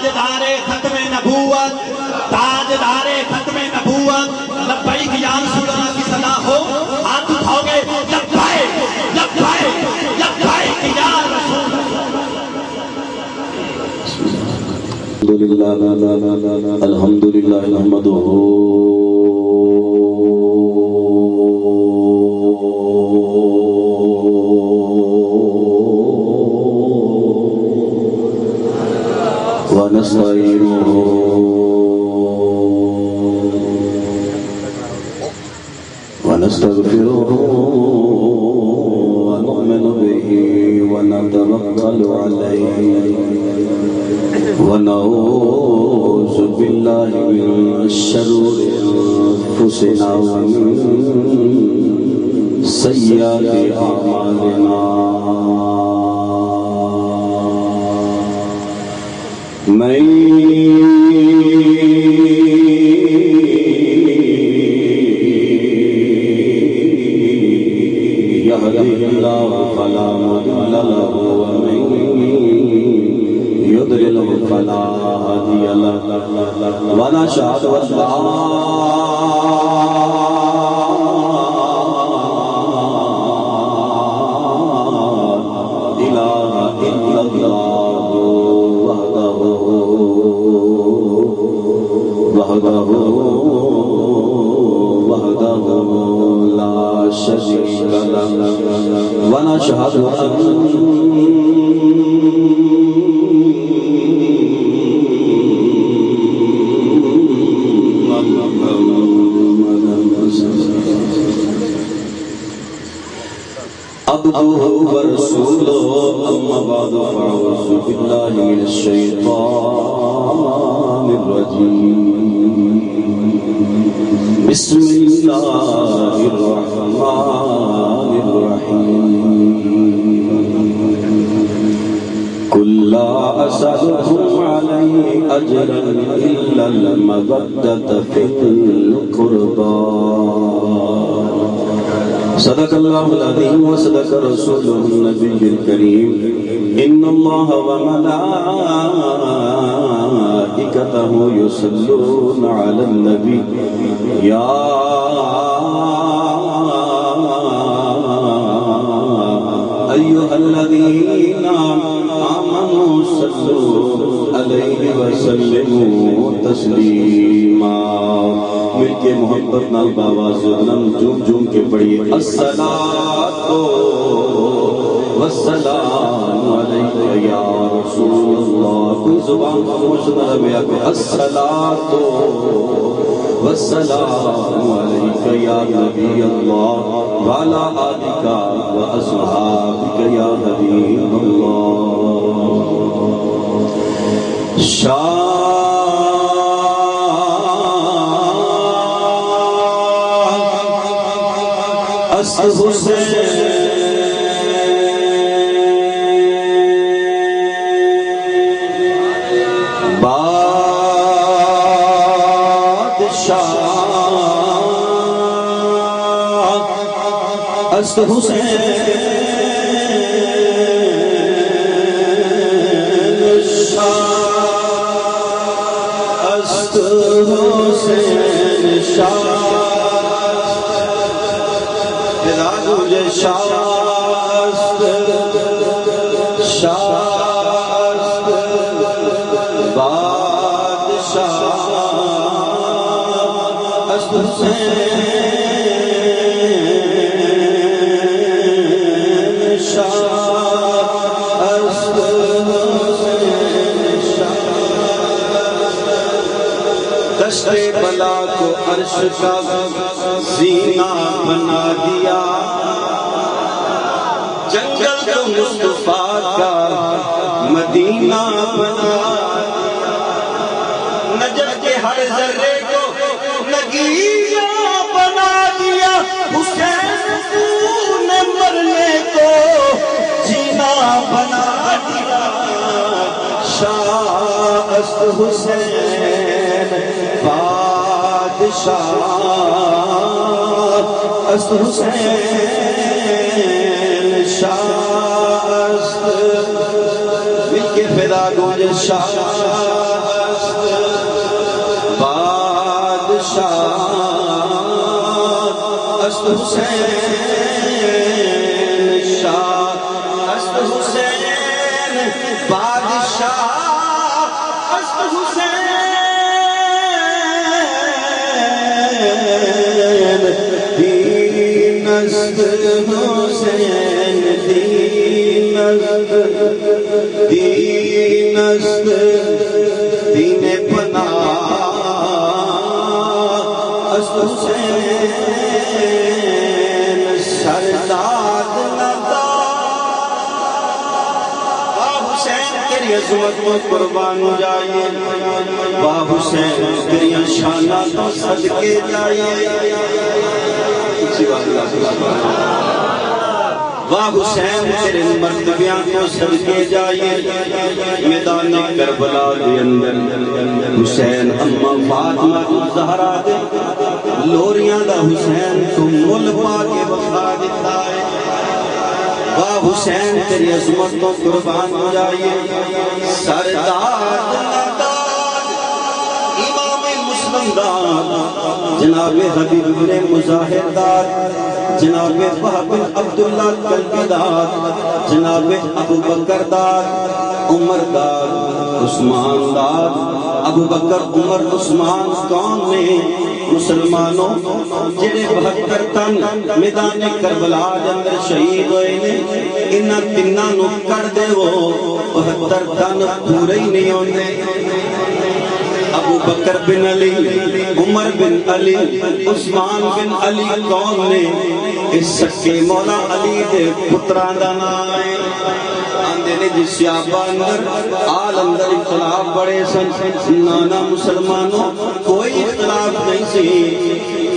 تاجدار ختم نبوت، تاجدار ختم نبوت، لبیک یا رسول اللہ کی صدا ہو، ہاتھ اٹھاؤ گے لبیک لبیک لبیک یا رسول اللہ۔ الحمدللہ نحمدہ ونستعينه ونستغفره ونؤمن به ونتوكل عليه ونعوذ بالله من شرور أنفسنا ومن سيئات أعمالنا من يهده الله فلا مضل له ومن يضلل فلا هادي له ونشهد أن لا إله إلا الله وحده لا شريك له ونشهد أن عبده ورسوله أما بعد فأعوذ بالله من الشيطان الرجيم بسم الله الرحمن الرحيم قل لا أسألكم عليه أجرا إلا المودة في القربى صدق الله العظيم وصدق رسوله النبي الكريم إن الله وملائكته يصلون على النبي يا أيها الذين آمنوا صلوا عليه وسلموا تسليما مل کے محبت نال باواز نم جم جم کے پڑھیے الصلاۃ والسلام علیک یا رسول اللہ کوئی زبان خاموش نہ رہے الصلاۃ والسلام علیک یا نبی اللہ وعلی آلک واصحابک یا حبیب اللہ است حسین شاہ است حسین شاہ مجھے شاست شاست بادشاہ است حسین شاہ است حسین شاہ دشت بلا کو عرش کا زینہ بنا دیا جنگل کو مصطفیٰ کا مدینہ بنا نجف کے ہر ذرے کو نگینا بنا دیا حسین نے مرنے کو جینا بنا دیا شاہ است حسین بادشاہ است حسین شاہ است مل کے فدا گونج شاہ حسین شاہ است حسین بادشاہ است حسین دین است حسین دین است دین پناہ است حسین سرداد عظمت میں قربان جائیے واہ حسین تیری شانہ تو صدقے جائیے واہ حسین تیرے مرتبیاں کو صدقے جائیے میدان کربلا دے اندر حسین اماں فاطمہ زہرا دے لوریاں دا حسین تو مل پا کے وفا دیتا ہے واہ حسین تیری عظمت تو قربان جائیے سردار امام مسلم دار جناب حبیب بن مظاہر دار جناب وہب بن عبداللہ کلبی دار جناب ابو بکر دار عمر دار عثمان دار ابو بکر عمر عثمان کون نے مسلمانوں جڑے 72 تن میدان کربلا دے اندر شہید ہوئے نے انہاں تناں نوں کڈ دے وہ 72 تن پورے ہی نہیں ہوندے ابو بکر بن علی عمر بن علی عثمان بن علی کون نے اس سکے مولا علی دے پتراں دا نام ہے آندے نے جس سیابہ اندر آل اندر اختلاف بڑے سن نانا مسلمانوں کوئی اختلاف نہیں سی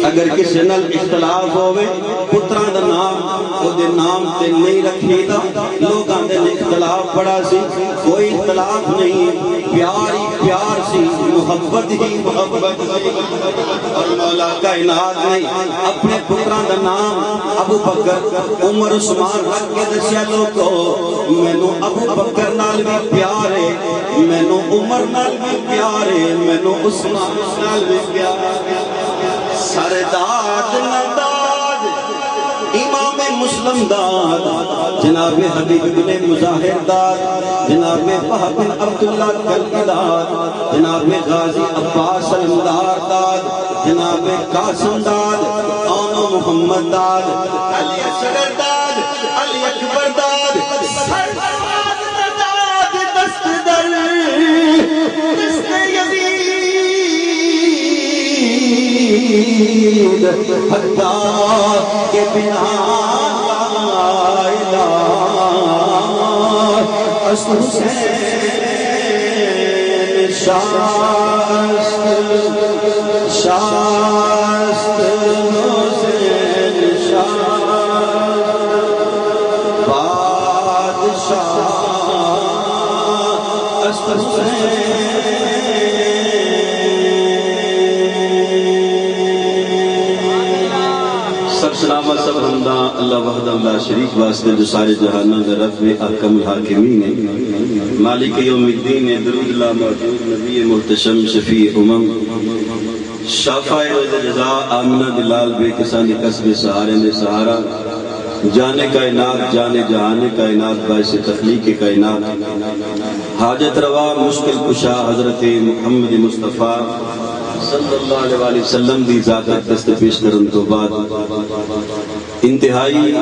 اگر کسی نال اختلاف ہوئے پتراں دا نام او دے نام تے نہیں رکھی دا لوگاں دے اختلاف بڑا سی کوئی اختلاف نہیں پیار ہی پیار سی محبت ہی محبت سی اور مولا کائنات نے اپنے پتراں دا نام ابو بکر عمر عثمان رکھ کے دسیا لوگو مینوں ابو بکر نال بھی پیار ہے مینوں عمر نال بھی پیار ہے مینوں عثمان نال بھی پیار ہے سرداد نداد امام مسلم دار جناب حبیب بن مظاہر دار جناب وہب بن عبداللہ کلبی دار جناب غازی عباس المدار دار جناب قاسم دار آنو محمد دار علی اصغر دار علی اکبر دار سرداد نداد دست در دست یزید حتی کے بنا لا الہ است حسین شاست شاست حسین شاست بادشاہ است حسین سلامت سب حمدہ اللہ وحدہ اللہ شریک واسطے جو سارے جہانوں دے رب احکم الحاکمین ہے مالک یوم الدین درود اللہ موجود نبی محتشم شفیع شافع روز جزا آمنہ دلال بے کسانی قصب سہارے نے سہارا جانے کائنات جانے جہانے کائنات باعث تخلیق کائنات حاجت روا مشکل کشا حضرت محمد مصطفیٰ صلی اللہ علیہ وسلم دی ذاتت دست پیش کرن تو بعد انتہائی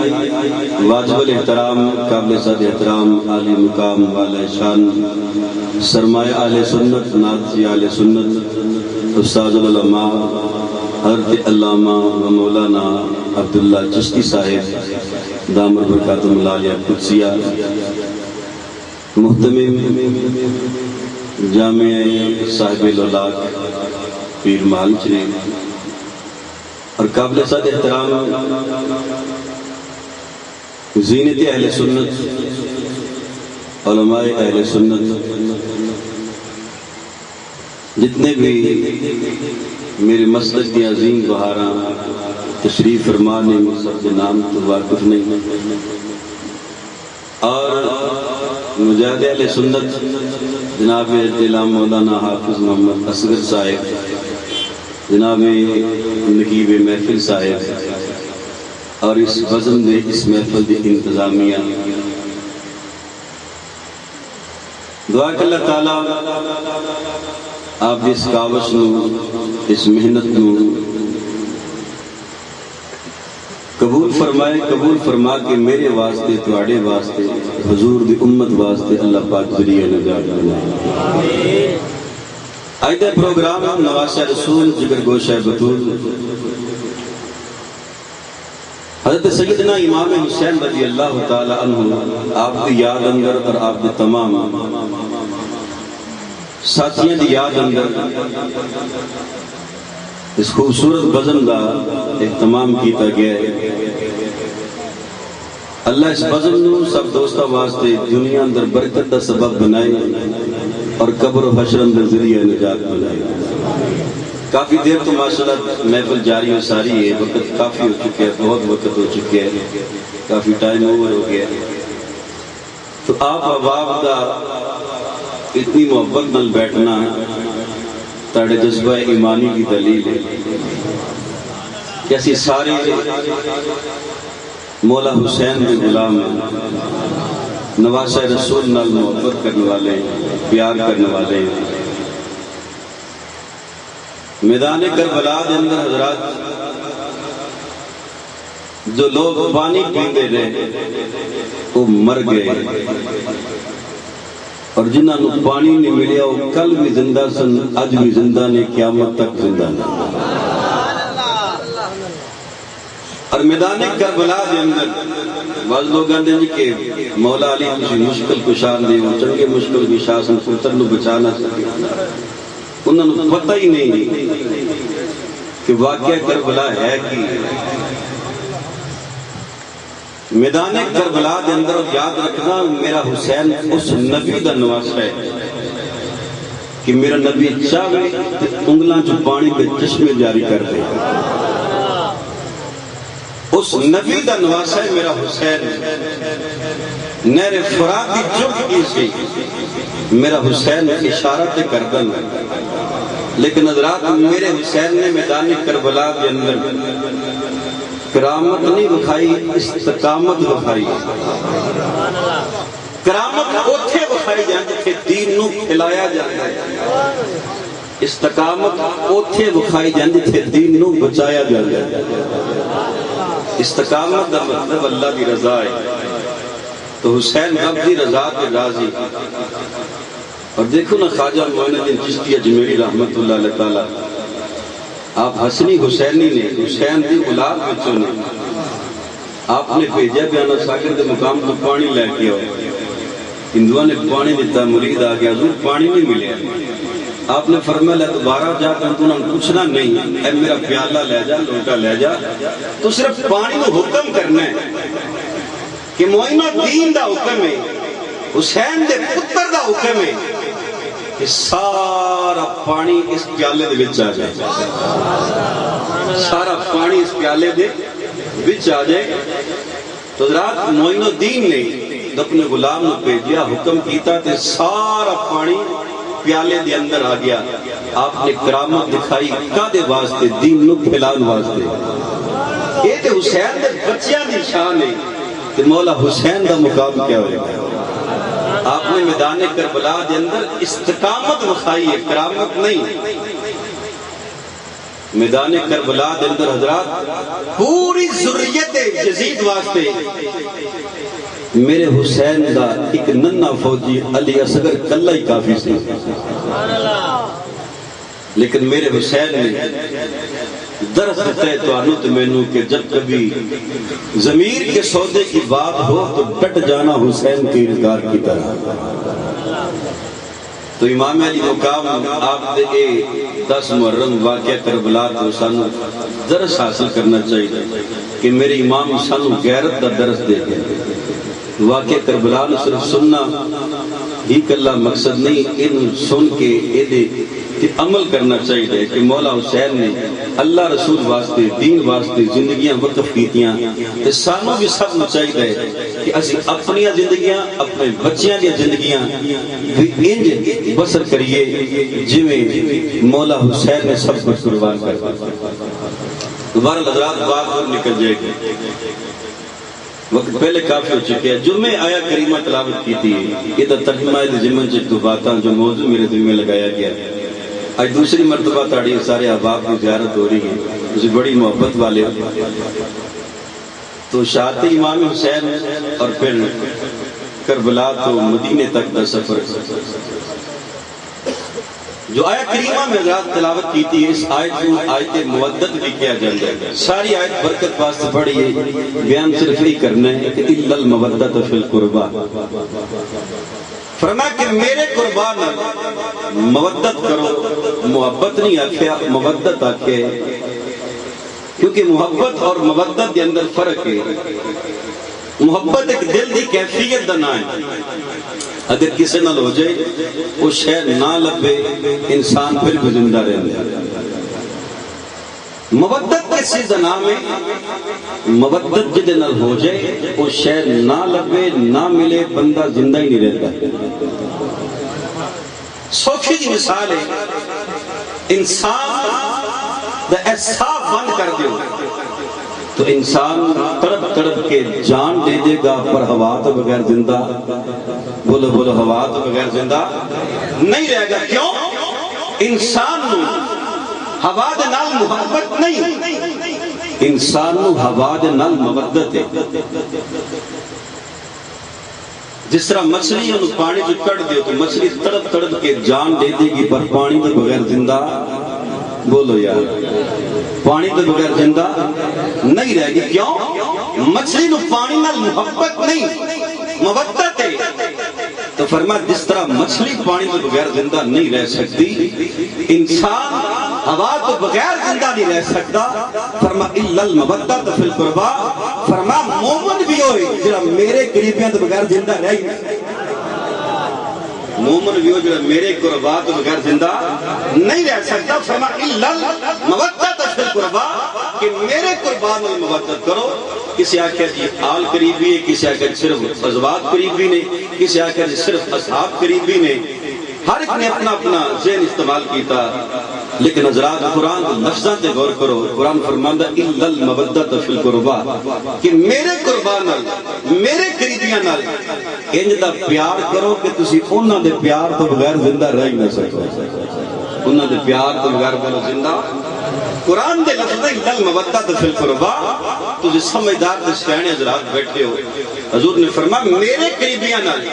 واجب الاحترام قابل صد احترام عالی مقام والا شان سرمایہ اہل سنت ناظری اہل سنت استاد العلماء حضرت علامہ و مولانا عبداللہ چشتی صاحب دامر برکاتم العالیہ قدسیہ محتمم جامع صاحب الولاق پیر محل شریف اور قابل صد احترام زینت اہل سنت علماء اہل سنت جتنے بھی میرے مسلک کی عظیم بہاراں تشریف فرمانے میں سب کے نام تو واقف نہیں اور مجاہد اہل سنت جناب علامہ مولانا حافظ محمد اصغر صاحب جناب نقیب محفل صاحب اور اس وزن میں اس محفل کی انتظامیہ دعا کہ اللہ تعالیٰ آپ اس کاوش نو اس محنت نو قبول فرمائے، قبول فرما کے میرے واسطے تواڈے واسطے حضور دی امت واسطے اللہ پاک ذریعہ نجات بنائے۔ آج دا پروگرام نواسہ رسول جگر گوشہ بطول حضرت سیدنا امام حسین رضی اللہ تعالی عنہ آپ کی یاد اندر اور آپ کے تمام ساتھیاں دی یاد اندر اس خوبصورت بزم کا اہتمام کیتا گیا ہے۔ اللہ اس بزم نو سب دوستاں واسطے دنیا اندر برکت کا سبب بنائے اور قبر و حشر اندر ذریعہ نجات بنائے۔ کافی دیر تو ماشاءاللہ محفل جاری و ساری ہے، وقت کافی ہو چکے ہے، بہت وقت ہو چکے ہے، کافی ٹائم اوور ہو گیا ہے، تو آپ احباب کا اتنی محبت نال بیٹھنا تاڑے جذبہ ایمانی کی دلیل ہے کہ اسی سارے مولا حسین کے غلام ہیں، نواسہ رسول نال محبت کرنے والے ہیں، پیار کرنے والے ہیں۔ میدان کربلا دے اندر حضرات جو لوگ پانی پیندے رہے وہ مر گئے، اور جنہاں نو پانی نہیں ملیا وہ کل بھی زندہ سن، اج بھی زندہ نے، قیامت تک زندہ نے۔ اور میدان کربلا دے اندر بعض لوگ آندے ہیں کہ مولا علی کسی مشکل کشان دے وہ چنگے مشکل کی شاسن پتر نو بچانا سکے، انہوں نے پتہ ہی نہیں کہ واقعہ کربلا ہے کہ میدان کربلا دے اندر یاد رکھنا میرا حسین اس نبی دا نواسہ ہے کہ میرا نبی چاہے انگلاں جو پانی پہ چشمے جاری کر دے، اس نبی دا نواسہ ہے میرا حسین۔ نہر فرات کی چک کی سی میرا حسین اشارت کردن، لیکن حضرات میرے حسین نے میدان کربلا کے اندر کرامت نہیں بکھائی، استقامت بکھائی۔ کرامت اوتھے بکھائی جاندی کہ دین نو پھیلایا جاتا ہے، استقامت اوتھے بکھائی جاندی کہ دین نو بچایا جاتا ہے۔ استقامت دا مطلب اللہ کی رضا ہے، تو حسین رب کی رضا کے راضی۔ اور دیکھو نا خواجہ معین الدین چشتی اجمیری رحمت اللہ علیہ تعالیٰ، آپ حسنی حسینی نے حسین دی اولاد بچوں نے آپ نے بھیجا بیانہ ساگر دے مقام تو پانی لے کے آؤ، ہندوؤں نے پانی دیتا، مرید آ گیا، حضور پانی نہیں ملے، آپ نے فرمایا دوبارہ جا کر تو انہوں نے پوچھنا نہیں، اے میرا پیالہ لے جا، لوٹا لے جا، تو صرف پانی کو حکم کرنا ہے کہ معین الدین دا حکم ہے، حسین دے پتر دا حکم ہے کہ سارا پانی اس پیالے دے وچ آ جائے، سارا پانی اس پیالے دے وچ آ جائے۔ تو حضرات معین الدین نے اپنے غلام نے بھیجیا، حکم کیتا تے سارا پانی پیالے دے اندر آ گیا۔ آپ نے کرامت دکھائی کادے واسطے؟ دین نو پھیلان واسطے۔ یہ تے حسین دے بچیاں دی شان ہے کہ مولا حسین دا مقام کیا ہوئے گا۔ آپ نے میدان کربلا دے اندر استقامت بخائی ہے، کرامت نہیں۔ میدان کربلا دے اندر حضرات پوری ذریت یزید واسطے میرے حسین دا ایک ننہ فوجی علی اصغر کلہ ہی کافی سی، لیکن میرے حسین نے درس دیتا ہے تو آنو تو میں نو کہ جب کبھی ضمیر کے سودے کی بات ہو تو ڈٹ جانا حسین کے انکار کی طرح۔ تو امام علی مقام آپ دے 10 محرم واقعہ کربلا تو سانو درس حاصل کرنا چاہیے کہ میرے امام سانو غیرت دا درس دے گئے۔ واقعہ کربلا نے صرف سننا ہی کلا مقصد نہیں، ان سن کے عمل کرنا چاہیے کہ مولا حسین نے اللہ رسول واسطے دین واسطے زندگیاں وقف کیتیاں، تے سانو بھی سب نو چاہیے کہ اسی اپنی زندگیاں اپنے بچیاں دی زندگیاں بھی انج بسر کریے جویں مولا حسین نے سب کچھ قربان کر دیا۔ دوبارہ حضرات بات اور نکل جائے گی، وقت پہلے کافی ہو چکے ہیں۔ جمعے آیا کریمہ تلاوت کی تھی، یہ تو ترجمہ ذمن سے دو باتاں جو موضوع میرے دل میں لگایا گیا۔ آج دوسری مرتبہ تاڑی سارے احباب کی زیارت ہو رہی ہے، اسے بڑی محبت والے تو شہادت امام حسین اور پھر کربلا تو مدینے تک کا سفر۔ جو آیت کریمہ میں حضرات تلاوت کی تھی، اس آیت کو آیت مودت بھی کیا جاتا ہے۔ ساری آیت برکت واسطے پڑھی ہے، بیان صرف ہی کرنا ہے کہ الا المودت فی القربہ، فرمایا کہ میرے قربان مودت کرو، محبت نہیں آکھیا مودت آکھے، کیونکہ محبت اور مودت کے اندر فرق ہے۔ محبت ایک دل دی کیفیت دا نام ہے، اگر کسی نال ہو جائے وہ شے نہ لبے انسان پھر بھی زندہ رہنے۔ مودت کسی دا نام ہے، مودت جدے نال ہو جائے وہ شے نہ لبے نہ ملے بندہ زندہ ہی نہیں رہتا۔ سوکھی دی مثال ہے، انسان دا احساس بند کر دیو تو انسان تڑپ تڑپ کے جان دے دے گا، پر ہوا تو بغیر زندہ، بولو بولو ہوا تو بغیر زندہ نہیں رہے گا۔ کیوں؟ انسان نو ہوا دے نال محبت نہیں، انسان نو ہوا دے نال مودت ہے۔ جس طرح مچھلی انہوں پانی جو کٹ دیو تو مچھلی تڑپ تڑپ کے جان دے دے گی، پر پانی تو بغیر زندہ، بولو یار، پانی تو بغیر زندہ نہیں رہے گی۔ کیوں؟ مچھلی نو پانی نال محبت نہیں، مودت ہے۔ تو فرمایا جس طرح مچھلی پانی تو بغیر زندہ نہیں رہ سکتی، انسان ہوا تو بغیر زندہ نہیں رہ سکتا۔ فرمایا الا المودت فی القربہ، فرمایا مومن بھی ہوئے جڑا میرے قریبیاں تو بغیر زندہ رہ ہی نہیں، مومن بھی ہو جڑا میرے قربا تو بغیر زندہ نہیں رہ سکتا۔ فرمایا الا المودت فی القربہ، کہ میرے قربان میں مودت کرو۔ کسی آخر جی آل قریبی ہے، کسی آخر صرف ازواج قریبی نے، کسی آخر جی صرف اصحاب قریبی نے، ہر ایک نے اپنا اپنا ذہن استعمال کیتا۔ لیکن حضرات قرآن لفظاں تے غور کرو، قرآن فرماندا الا المودت فی القربہ، کہ میرے قربان نال میرے قریبیاں نال انج دا پیار کرو کہ تسی انہاں دے پیار تو بغیر زندہ رہ ہی نہ سکو، انہاں دے پیار تو بغیر بولو زندہ۔ قرآن دے لفظ الا المودت فی القربہ، تسی سمجھدار تے سیانے حضرات بیٹھے ہو، حضور نے فرمایا میرے قریبیاں نال،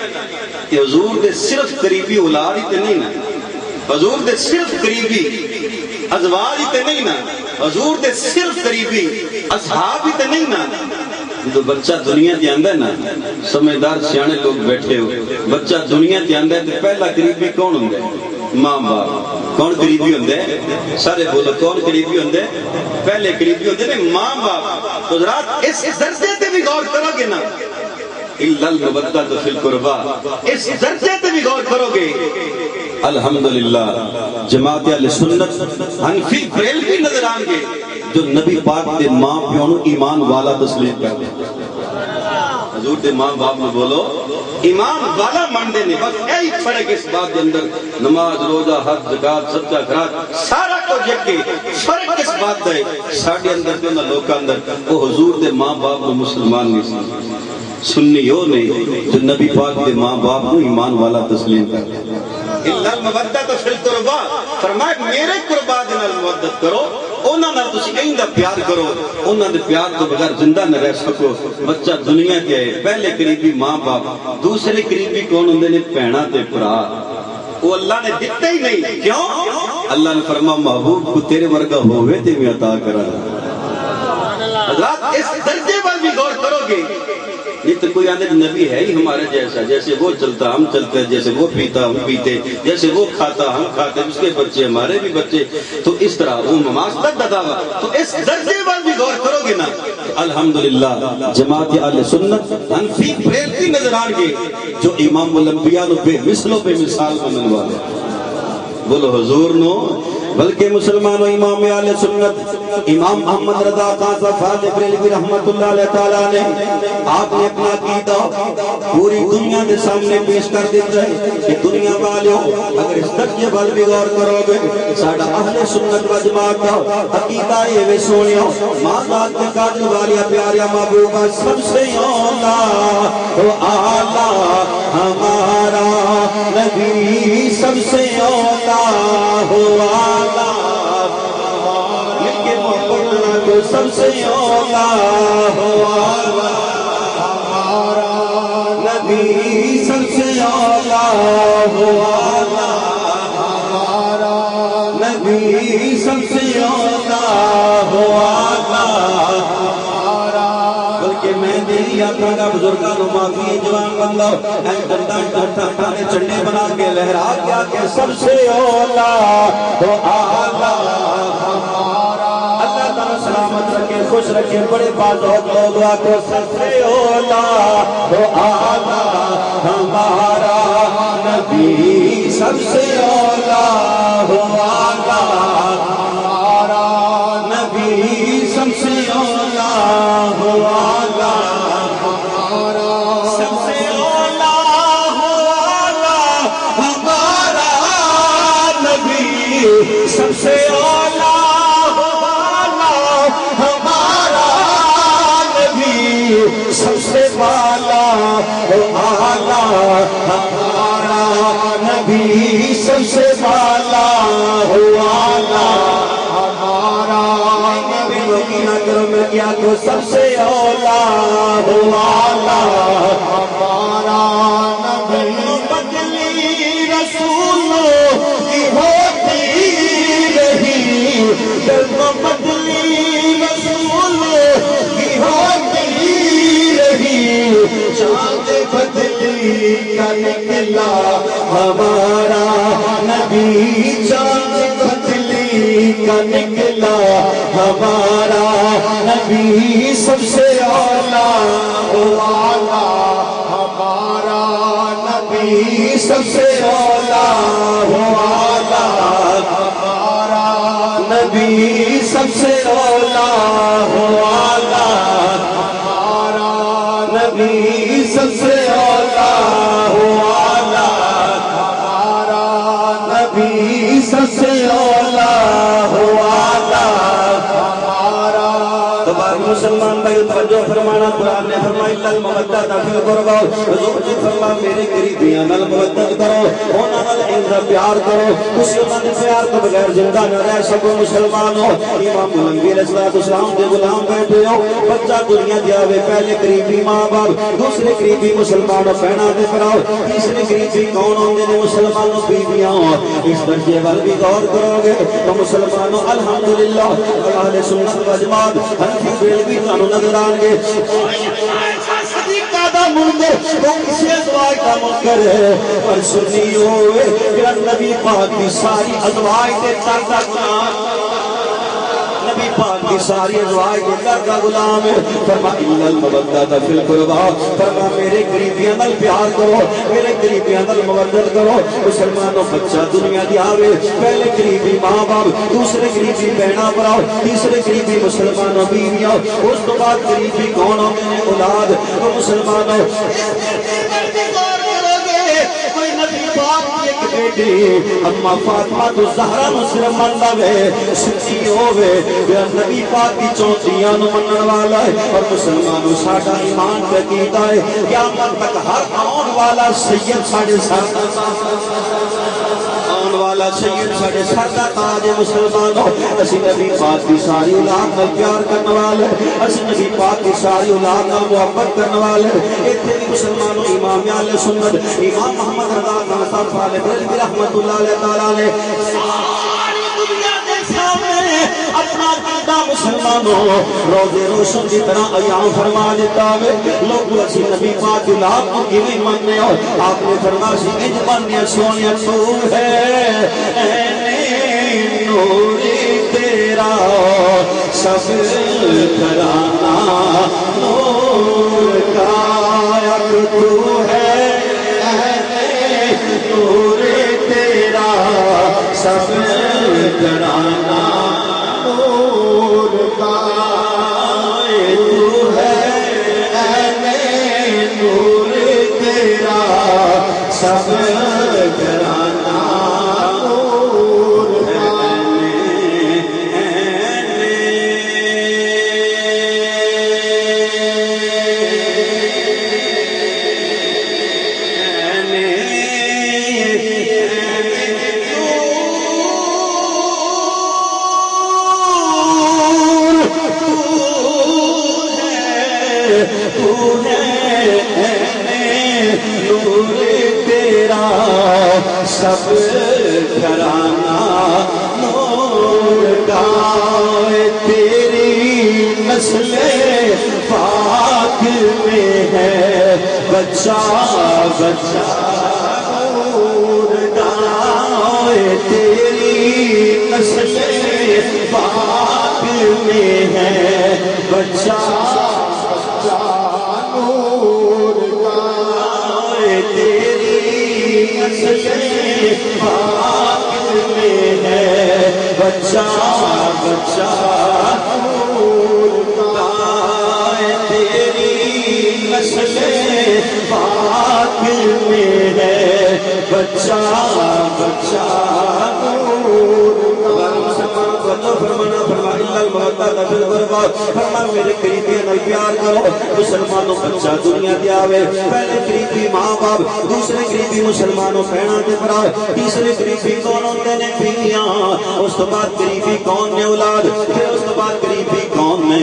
کہ حضور دے صرف قریبی اولاد ہی تے نہیں نا، حضور دے صرف قریبی ازواج ہی تے نہیں نا، حضور دے صرف قریبی اصحاب ہی تے نہیں نا۔ جو بچہ دنیا تے آندا ہے نا، سمجھدار سیانے لوگ بیٹھے ہو، بچہ دنیا تے آندا ہے تے پہلا قریبی کون ہوندا ہے؟ ماں باپ۔ کون قریبی ہوندے ہیں؟ سارے بولو کون قریبی ہوندے ہیں؟ پہلے قریبی ہوندے نے ماں باپ۔ حضرات اس درجے تے بھی غور کرو گے نا، الا المودت فی القربہ، اس درجے تے بھی غور کرو گے، الحمدللہ جماعت اہل سنت حنفی بریلوی نظر آئیں گے جو نبی پاک دے ماں پیوں نو ایمان والا تسلیم کر دے۔ حضور دے ماں باپ نو بولو ایمان والا مان دے نے، بس یہی فرق اس بات کے اندر، نماز روزہ حج زکات صدقہ خیرات سارا کچھ یکے، فرق اس بات دا ہے ساڈے اندر تے انہاں لوکاں اندر وہ حضور دے ماں باپ نو مسلمان نہیں سی، سنی وہ نہیں جو نبی پاک دے ماں باپ نو ایمان والا تسلیم کر دے۔ الا المودت فی القربہ، فرمایا میرے قربا دے نال مودت کرو، انہاں نال تسی ایندا پیار کرو، انہاں دے پیار تو بغیر زندہ نہ رہ سکو۔ بچہ دنیا کے ہے، پہلے قریبی ماں باپ، دوسرے قریبی کون ہوندے نے؟ بہناں تے بھرا، وہ اللہ نے دتے ہی نہیں۔ کیوں؟ اللہ نے فرمایا محبوب کو تیرے ورگا ہووے تے میں عطا کراں۔ حضرات اس درجے پر بھی غور کرو گے، نہیں تو کوئی آدھے نبی ہے ہی ہمارے جیسا، جیسے وہ چلتا ہم چلتے، جیسے وہ پیتا ہم پیتے، جیسے وہ کھاتا ہم کھاتے، اس کے بچے ہمارے بھی بچے، تو اس طرح وہ مماثلت دعویٰ۔ تو اس درجے پر بھی غور کرو گے نا، الحمدللہ جماعت اہل سنت حنفی بریلوی نظر آن گے جو امام الانبیاء نو بے مثل و بے مثال بنن والے، بولو حضور نو بلکہ مسلمانوں امام اہل سنت امام محمد رضا خان صاحب بریلوی رحمت اللہ علیہ تعالیٰ نے آپ نے اپنا عقیدہ پوری دنیا کے سامنے پیش کر دیتا ہے کہ دنیا والوں اگر اس درجے وال بھی غور کرو گے ساڈا اہل سنت و جماعت کا عقیدہ یہ وے سونیا ماں ذات کے قادر والیا پیاریا محبوبہ سب سے اولا تو اعلیٰ ہمارا نبی سب سے اولا ہو اعلیٰ مل کے محبت بنا کو سب سے اولا ہو اعلیٰ ہمارا نبی سب سے اولا ہو اعلیٰ ہمارا نبی سب سے اولا ہو اعلیٰ بلکہ میں دلی آتا گا بزرگانوں معافی جوان بندہ ٹھانے چنڈے بنا کے لہرا کیا کہ سب سے اولا تو اعلیٰ ہمارا اللہ تعالیٰ سلامت رکھے خوش رکھے بڑے بازوق لوگ آتے سب سے اولا تو اعلیٰ ہمارا نبی سب سے اولا ہو اعلیٰ ہمارا نبی سب سے اولا ہو اعلیٰ ہمارا سب سے اولا ہو اعلیٰ ہمارا نبی سب سے اولا ہو اعلیٰ ہمارا نبی سب سے بالا ہو اعلیٰ ہمارا نبی سب سے بالا ہو اعلیٰ ہمارا نبی نہ کرو میں کیا تو سب سے اولا ہو اعلیٰ ہمارا نبی بدلی رسولوں کی ہوتی رہی بدلی رسولوں کی ہوتی رہی چاند بدلی کا نکلا ہمارا نبی چاند بدلی کا نکلا ہمارا نبی سب سے اولا ہو اعلیٰ ہمارا نبی سب سے اولا ہو اعلیٰ ہمارا نبی سب سے اولا ہو اعلیٰ ہمارا نبی سب سے اولا ہو اعلیٰ ہمارا نبی سب سے اولا ہو اعلیٰ ہمارا تو بار مسلمان بھائی توجہ فرمانا قرآن نے فرمایا الا المودۃ فی القربى حضور نے فرمایا میرے قریبیاں نال مودت کرو انہاں نال اندا پیار کرو تسی انہاں دے پیار تو بغیر زندہ نہ رہ سکو مسلمانوں امام نبی علیہ الصلوۃ والسلام دے غلام بیٹھے ہو بچہ دنیا دے آوے پہلے قریبی ماں باپ دوسرے قریبی مسلمانوں بہناں دے بھراؤ تیسرے قریبی کون ہوندے نے مسلمانوں بیویاں اس درجے وال بھی غور کرو گے تو مسلمانوں الحمدللہ اہل سنت و جماعت حنفی بریلوی تانوں نظر آن گے صدیقہ دا منکر وہ کسی ازواج کا منکر ہے پر سنی ہوئے کہ نبی پاک کی ساری ازواج دے در دا غلام نبی پاک کی ساری ازواج کے در کا غلام ہے فرما الا المودۃ فی القربى فرما میرے قریبیاں نال پیار کرو میرے قریبیاں نال مودت کرو مسلمانوں بچہ دنیا دی آوے پہلے قریبی ماں باپ دوسرے قریبی بہنا بھراؤ تیسرے قریبی مسلمانوں بیویاں اس تو بعد قریبی کون ہوتے ہیں اولاد تو مسلمانوں کوئی نبی پاک کی ایک بیٹی اما فاطمہ تو زہرا نو صرف من لگے سچی ہوئے نبی پاک کی چونٹیاں نو منن والا ہے اور مسلمانوں ساڈا ایمان پہ کیتا ہے قیامت تک ہر آن والا سید ساڈے سر آن والا سید ساڈے سر دا تاج ہے مسلمانوں اسی نبی پاک کی ساری اولاد نال پیار کرنے والے اسی نبی پاک کی ساری اولاد نال محبت کرنے والے ایتھے بھی مسلمانوں امام اہل سنت امام محمد رضا خان صاحب بریلوی رحمت اللہ علیہ تعالیٰ نے ساری دنیا کے سامنے اپنا عقیدہ مسلمانوں روزے روشن کی طرح عیاں فرما دیتا ہے لوگ اسی نبی پاک کی اولاد کو کیویں مننے ہو آپ نے فرمایا سی انج مننے سونیا تو ہے نور تیرا سب گھرانہ نور کا تو ہے نور تیرا سب گھرانہ نور کا تو ہے عین نور تیرا سب گھرانہ نور کا نور تیرا سب گھرانہ نور کا تیری نسل پاک میں ہے بچہ بچہ نور کا تیری نسل پاک میں ہے بچہ بچہ بچہ نور کا تیری نسل پاک میں ہے بچہ بچہ نور فرما میرے قریبی نال پیار کرو مسلمانوں بچہ دنیا دے آوے پہلے قریبی ماں باپ دوسرے قریبی مسلمانوں بہناں تے بھرا تیسرے قریبی کون ہوندے نے بیویاں اس تو بعد قریبی کون نے اولاد پھر اس تو بعد قریبی کون نے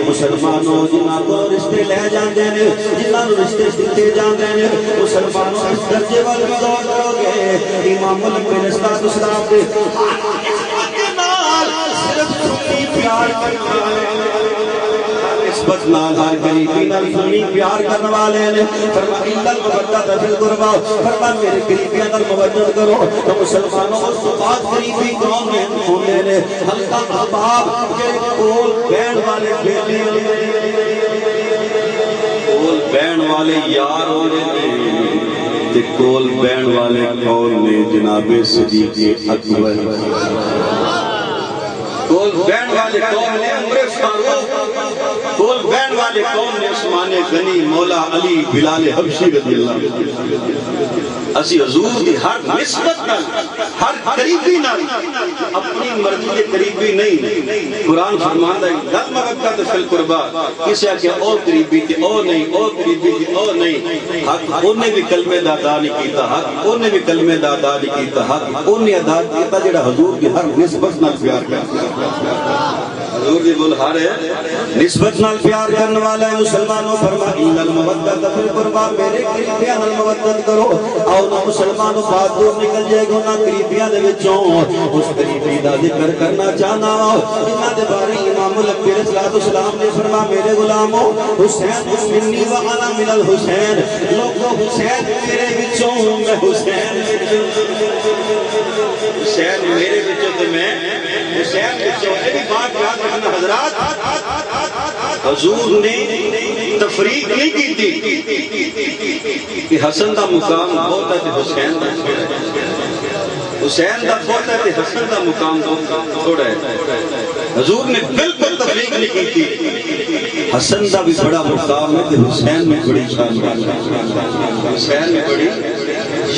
مسلمانوں جنہاں کو رشتے لے جاندے نے جنہاں نوں رشتے دتے جاندے نے مسلمانوں اس درجے وال بھی غور کرو گے امام ملک بن اسلام دے پیار کرنے والے نسبت نال ہر قریبی نال سنی پیار کرنے والے نے فرمایا الا المودۃ فی القربى فرمایا میرے قریبیاں نال محبت کرو تو مسلمانوں اس تو بعد قریبی کون ہیں ہوندے نے حلقہ احباب کے کول بہن والے بیٹے کول بہن والے یار ہوندے نے تے کول بہن والے کون نے جناب صدیق اکبر کول بہن والے کون نے عمر فاروق کول بہن والے کون نے عثمان غنی مولا علی بلال حبشی رضی اللہ اسی حضور دی ہر نسبت نال ہر قریبی نال اپنی مرضی کے قریبی نہیں قرآن فرماندا ہے گل مودۃ فی القربى کسے کہ او قریبی تے او نہیں او قریبی تے او نہیں حق اونے بھی کلمے دا ادا نہیں کیتا حق اونے بھی کلمے دا ادا نہیں کیتا حق اونے ادا کیتا جڑا حضور دی ہر نسبت نال پیار کرتا حضور دی بول ہر نسبت نال پیار کرنے والا ہے مسلمانوں فرمایا ان المودۃ فی القربى میرے قریبیاں نال محبت کرو او نہ مسلمانوں بات دور نکل جائے گا نہ قریبیاں دے وچوں اس قریبی دا ذکر کرنا چاہنا جنہاں دے بارے امام ملک علیہ السلام نے فرمایا میرے غلاموں حسین منی و انا من الحسین لوگوں حسین میرے وچوں میں حسین حسین میرے وچوں تے میں حسین وچوں اے بھی بات یاد رکھنا حضرات حضور نے تفریق نہیں کی تھی کہ حسن دا مقام بہت ہے حسین دا حسین دا بہت ہے حسن دا مقام تھوڑا ہے حضور نے بالکل تفریق نہیں کی تھی حسن دا بھی بڑا مقام ہے کہ حسین میں بڑی شان والا ہے حسین میں بڑی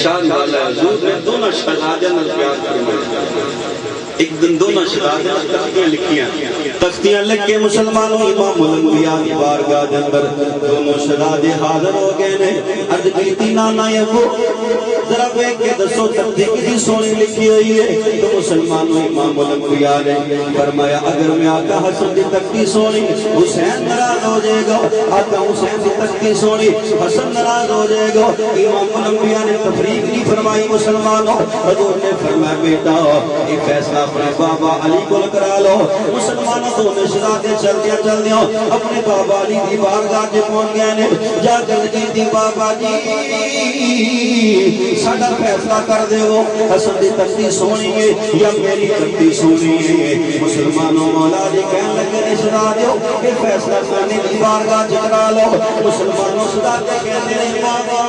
شان والا ہے حضور نے دونوں شہزادیاں نال پیار فرمایا ایک دن دونوں شہزادیاں تختیاں لکھیاں تختیاں لکھ کے مسلمانوں امام الانبیاء کی بارگاہ دے اندر دونوں شہزادے حاضر ہو گئے نے عرض کی نانا ابو ذرا دیکھ کے دسو تختی کتنی سونی لکھی ہوئی ہے تو مسلمانوں امام الانبیاء نے فرمایا اگر میں آقا حسن دی تختی سونی حسین ناراض ہو جائے گا آقا حسین دی تختی سونی حسن ناراض ہو جائے گا امام الانبیاء نے تفریق نہیں فرمائی مسلمانوں حضور نے فرمایا بیٹا ایک فیصلہ اپنے بابا علی کو کرا لو مسلمانوں دونوں شہزادے چل دیا اپنے بابا علی دی بارگاہ کے پہنچ گئے نے جا کر کی بابا جی ساڈا فیصلہ کر دیو حسن دی تختی سونی ہے یا میری تختی سونی ہے مسلمانوں مولا جی کہنے لگے شہزادیو کہ فیصلہ کرنے دی بارگاہ کرا لو مسلمانوں شہزادے کہتے ہیں بابا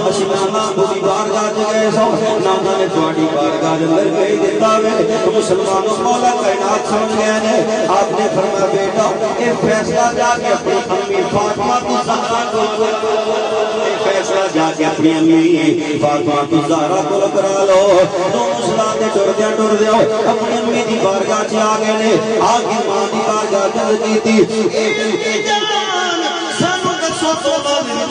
اسی نانا بولی بارگاہ چ گئے سو نانا نے تھوڑی بارگاہ دے اندر بھیج دیتا ہے مسلمانوں مولا کائنات سمجھ گئے نے آپ نے فرمایا بیٹا یہ فیصلہ جا کے اپنی امی فاطمہ کو زہرا کو فیصلہ جا کے اپنی امی فاطمہ کو زہرا کو کرا لو دونوں سلاتے ٹر دیو اپنی امی دی بارگاہ چ آ گئے نے آ کے ماں دی بارگاہ چ کیتی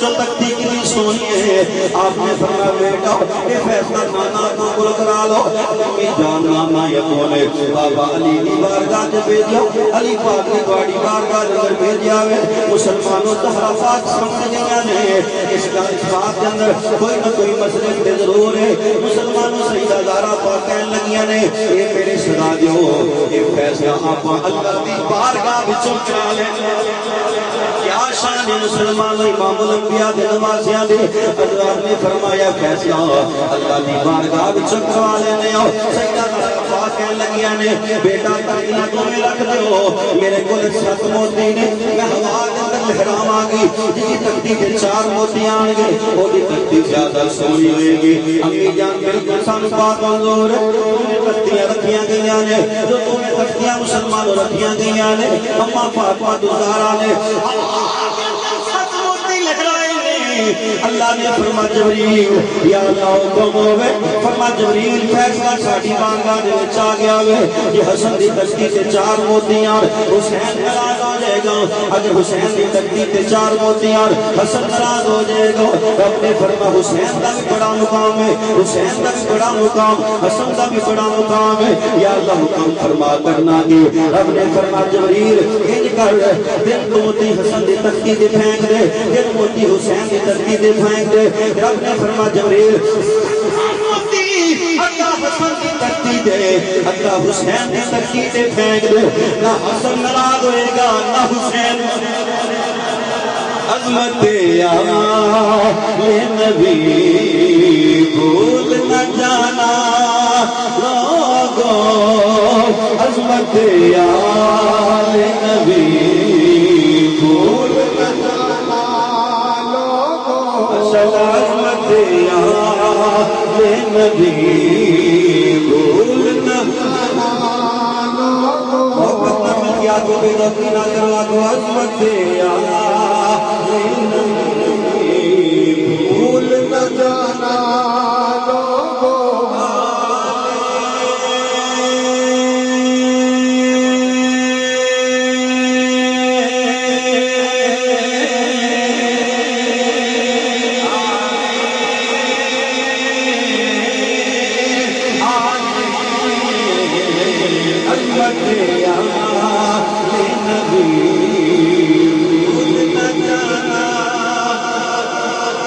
جو تکتی کتنی سونی ہے آپ نے فرمایا بیٹا یہ فیصلہ نانا کو کرا لو امی جان نانا یقونے بابا علی دی بارگاہ چ بھیجو علی پاک نے تواڈی بارگاہ اندر بھیجیا ہے مسلمانوں زہرا پاک سمجھ گئے نے اس کا اس بات کے اندر کوئی نہ کوئی مسئلے تے ضرور ہے مسلمانوں سیدہ زہرا پاک کہن لگیاں نے اے میرے سنا دیو یہ فیصلہ آپاں اللہ دی بارگاہ وچوں کرا لیں کیا شان مسلمانوں امام الانبیاء دے نوازیاں دے حضرات نے فرمایا فیصلہ اللہ دی بارگاہ وچ کروا لینے ہو سیدہ زہرا کہن لگیاں نے بیٹا تکیاں تو میں رکھ دیو میرے کول 7 موتی نے میں ہوا دے اندر لہراواں گی جی تکتی تے 4 موتی آن گے او دی تکتی زیادہ سونی ہوئے گی امی جان بالکل سان بات منظور ہے تکتیاں رکھیاں گئیاں نے جو تمہیں تکتیاں مسلمانوں رکھیاں گئیاں نے اما فاطمہ زہرا نے اللہ نے فرما جبریل یا اللہ حکم ہوئے فرما جبریل فیصلہ ساڑی بانگاہ دے وچ آ گیا ہوئے یہ حسن دی تکتی تے 4 موتیاں حسین ناراض ہو جائے گا اگر حسین دی تکتی تے 4 موتیاں حسن ناراض ہو جائے گا رب نے فرما حسین دا بھی بڑا مقام ہے حسین دا بھی بڑا مقام حسن دا بھی بڑا مقام ہے یا اللہ حکم فرما کرنا گے رب نے فرما جبریل انج کر دل موتی حسن دی تکتی تے پھینک دے دل موتی حسین دی تکتی تے پھینک دے رب نے فرما جبریل موتی اللہ حسن دی تکتی دے اللہ حسین دی تکتی تے پھینک دے نہ حسن ناراض ہوئے گا نہ حسین عظمت یا نبی بھول نہ جانا لوگوں عظمت یا نبی بھول نہ جانا لوگوں عظمت یا نبی بھول نہ جانا لوگوں کیا تو بے دفتی نہ کروا دو عظمت یا بھول نہ جانا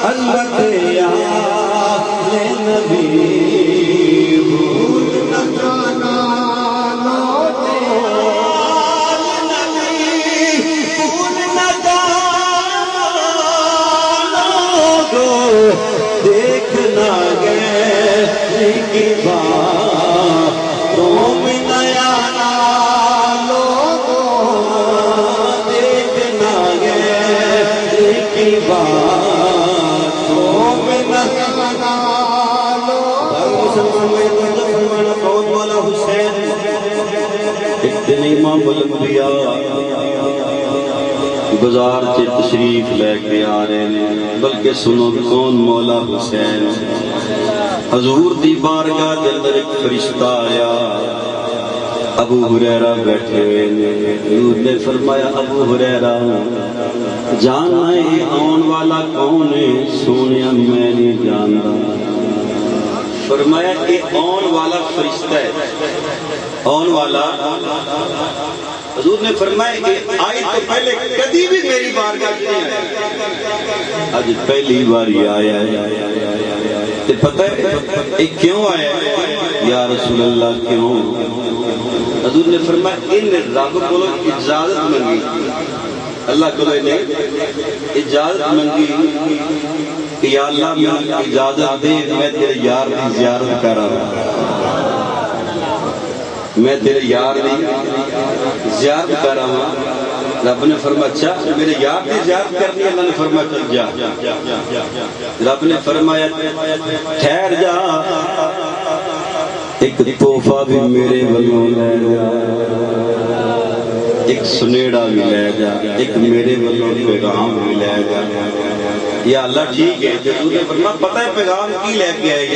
عظمت یا نبی بھول نہ جانا بھول نہ جانا دیکھنا گئے کی باتوں میں نیا دیکھنا گئے کی بات امام الانبیاء بازار سے تشریف لے کے آ رہے ہیں بلکہ سنو کون مولا حسین حضور دی بارگاہ دے اندر ایک فرشتہ آیا ابو ہریرہ بیٹھے ہوئے حضور نے فرمایا ابو ہریرہ جاننا ہے آن والا کون ہے سونیا میں نہیں جانتا فرمایا کہ آن والا فرشتہ ہے آن والا حضور نے فرمایا کہ آئی تو پہلے کبھی بھی میری بارگاہ نہیں آیا آج پہلی بار یہ آیا ہے تو پتہ ہے یہ کیوں آیا ہے یا رسول اللہ کیوں حضور نے فرمایا ان رب کو اجازت منگی اللہ کو نے اجازت منگی کہ یا اللہ میں اجازت دے میں تیرے یار کی زیارت کر رہا ہوں میں تیرے یار کی زیارت کر رہا ہوں رب نے فرمایا اچھا میرے یار نے زیارت کرنی ہے، اللہ نے فرمایا چل جا۔ رب نے فرمایا ٹھہر جا، ایک تحفہ بھی میرے بلوں لے جا، ایک سنیڑا بھی لے جا، ایک میرے بلوں پیغام بھی لے جا۔ یا اللہ ٹھیک ہے، جو تو نے فرمایا پتہ ہے پیغام کی لے کے آئے گا،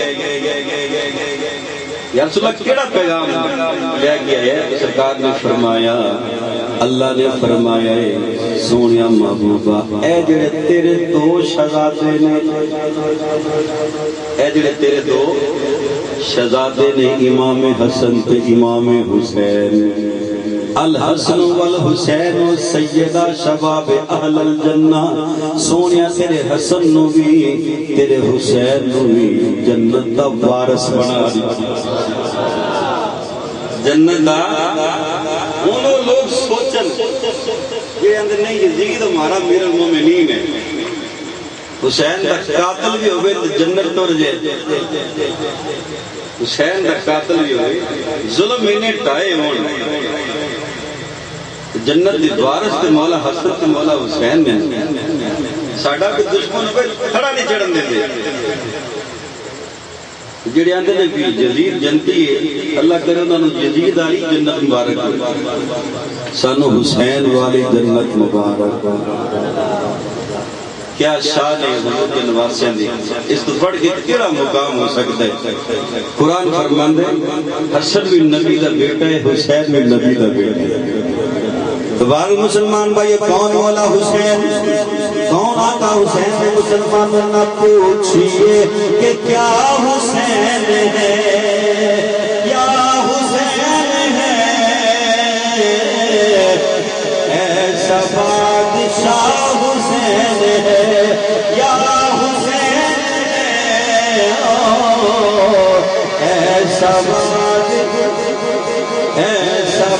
یا رسول اللہ کیڑا پیغام لے کے آئے؟ سرکار نے فرمایا، اللہ نے فرمایا سونیا محبوبہ اے جڑے تیرے دو شہزادے نے، اے جڑے تیرے دو شہزادے نے، امام حسن تے امام حسین، الحسن والحسین سیدہ شباب اہل الجنہ، سونیا تیرے حسن نو بھی تیرے حسین نو بھی جنت دا وارث بنا دی، جنت دا۔ انہوں لوگ سوچن یہ اندر نہیں یزید ہمارا امیر المومنین ہے، حسین دا قاتل بھی ہوئے تو جنت تر جائے، حسین دا قاتل بھی ہوئے ظلم انہیں ٹائے ہون، جنت دی وارث تے مولا حسن تے مولا حسین نے، ساڈا کوئی دشمن ہوئے کھڑا نہیں چڑھن دیتے، جڑے آندے نے کہ یزید جنتی ہے، اللہ کرے انہوں نے یزید والی جنت مبارک ہو، سانو حسین والی جنت مبارک ہو۔ کیا شان ہے حضور کے نواسیاں دی، اس تو بڑھ کے کیڑا مقام ہو سکتا ہے؟ قرآن فرماندے حسن بھی نبی دا بیٹا ہے، حسین بھی نبی دا بیٹا ہے۔ دوبارہ مسلمان بھائی کون مولا حسین، کون آقا حسین ہے؟ مسلمانوں نہ پوچھئے کہ کیا حسین ہے یا حسین ہے، ایسا بادشاہ حسین ہے یا حسین ہے، ایسا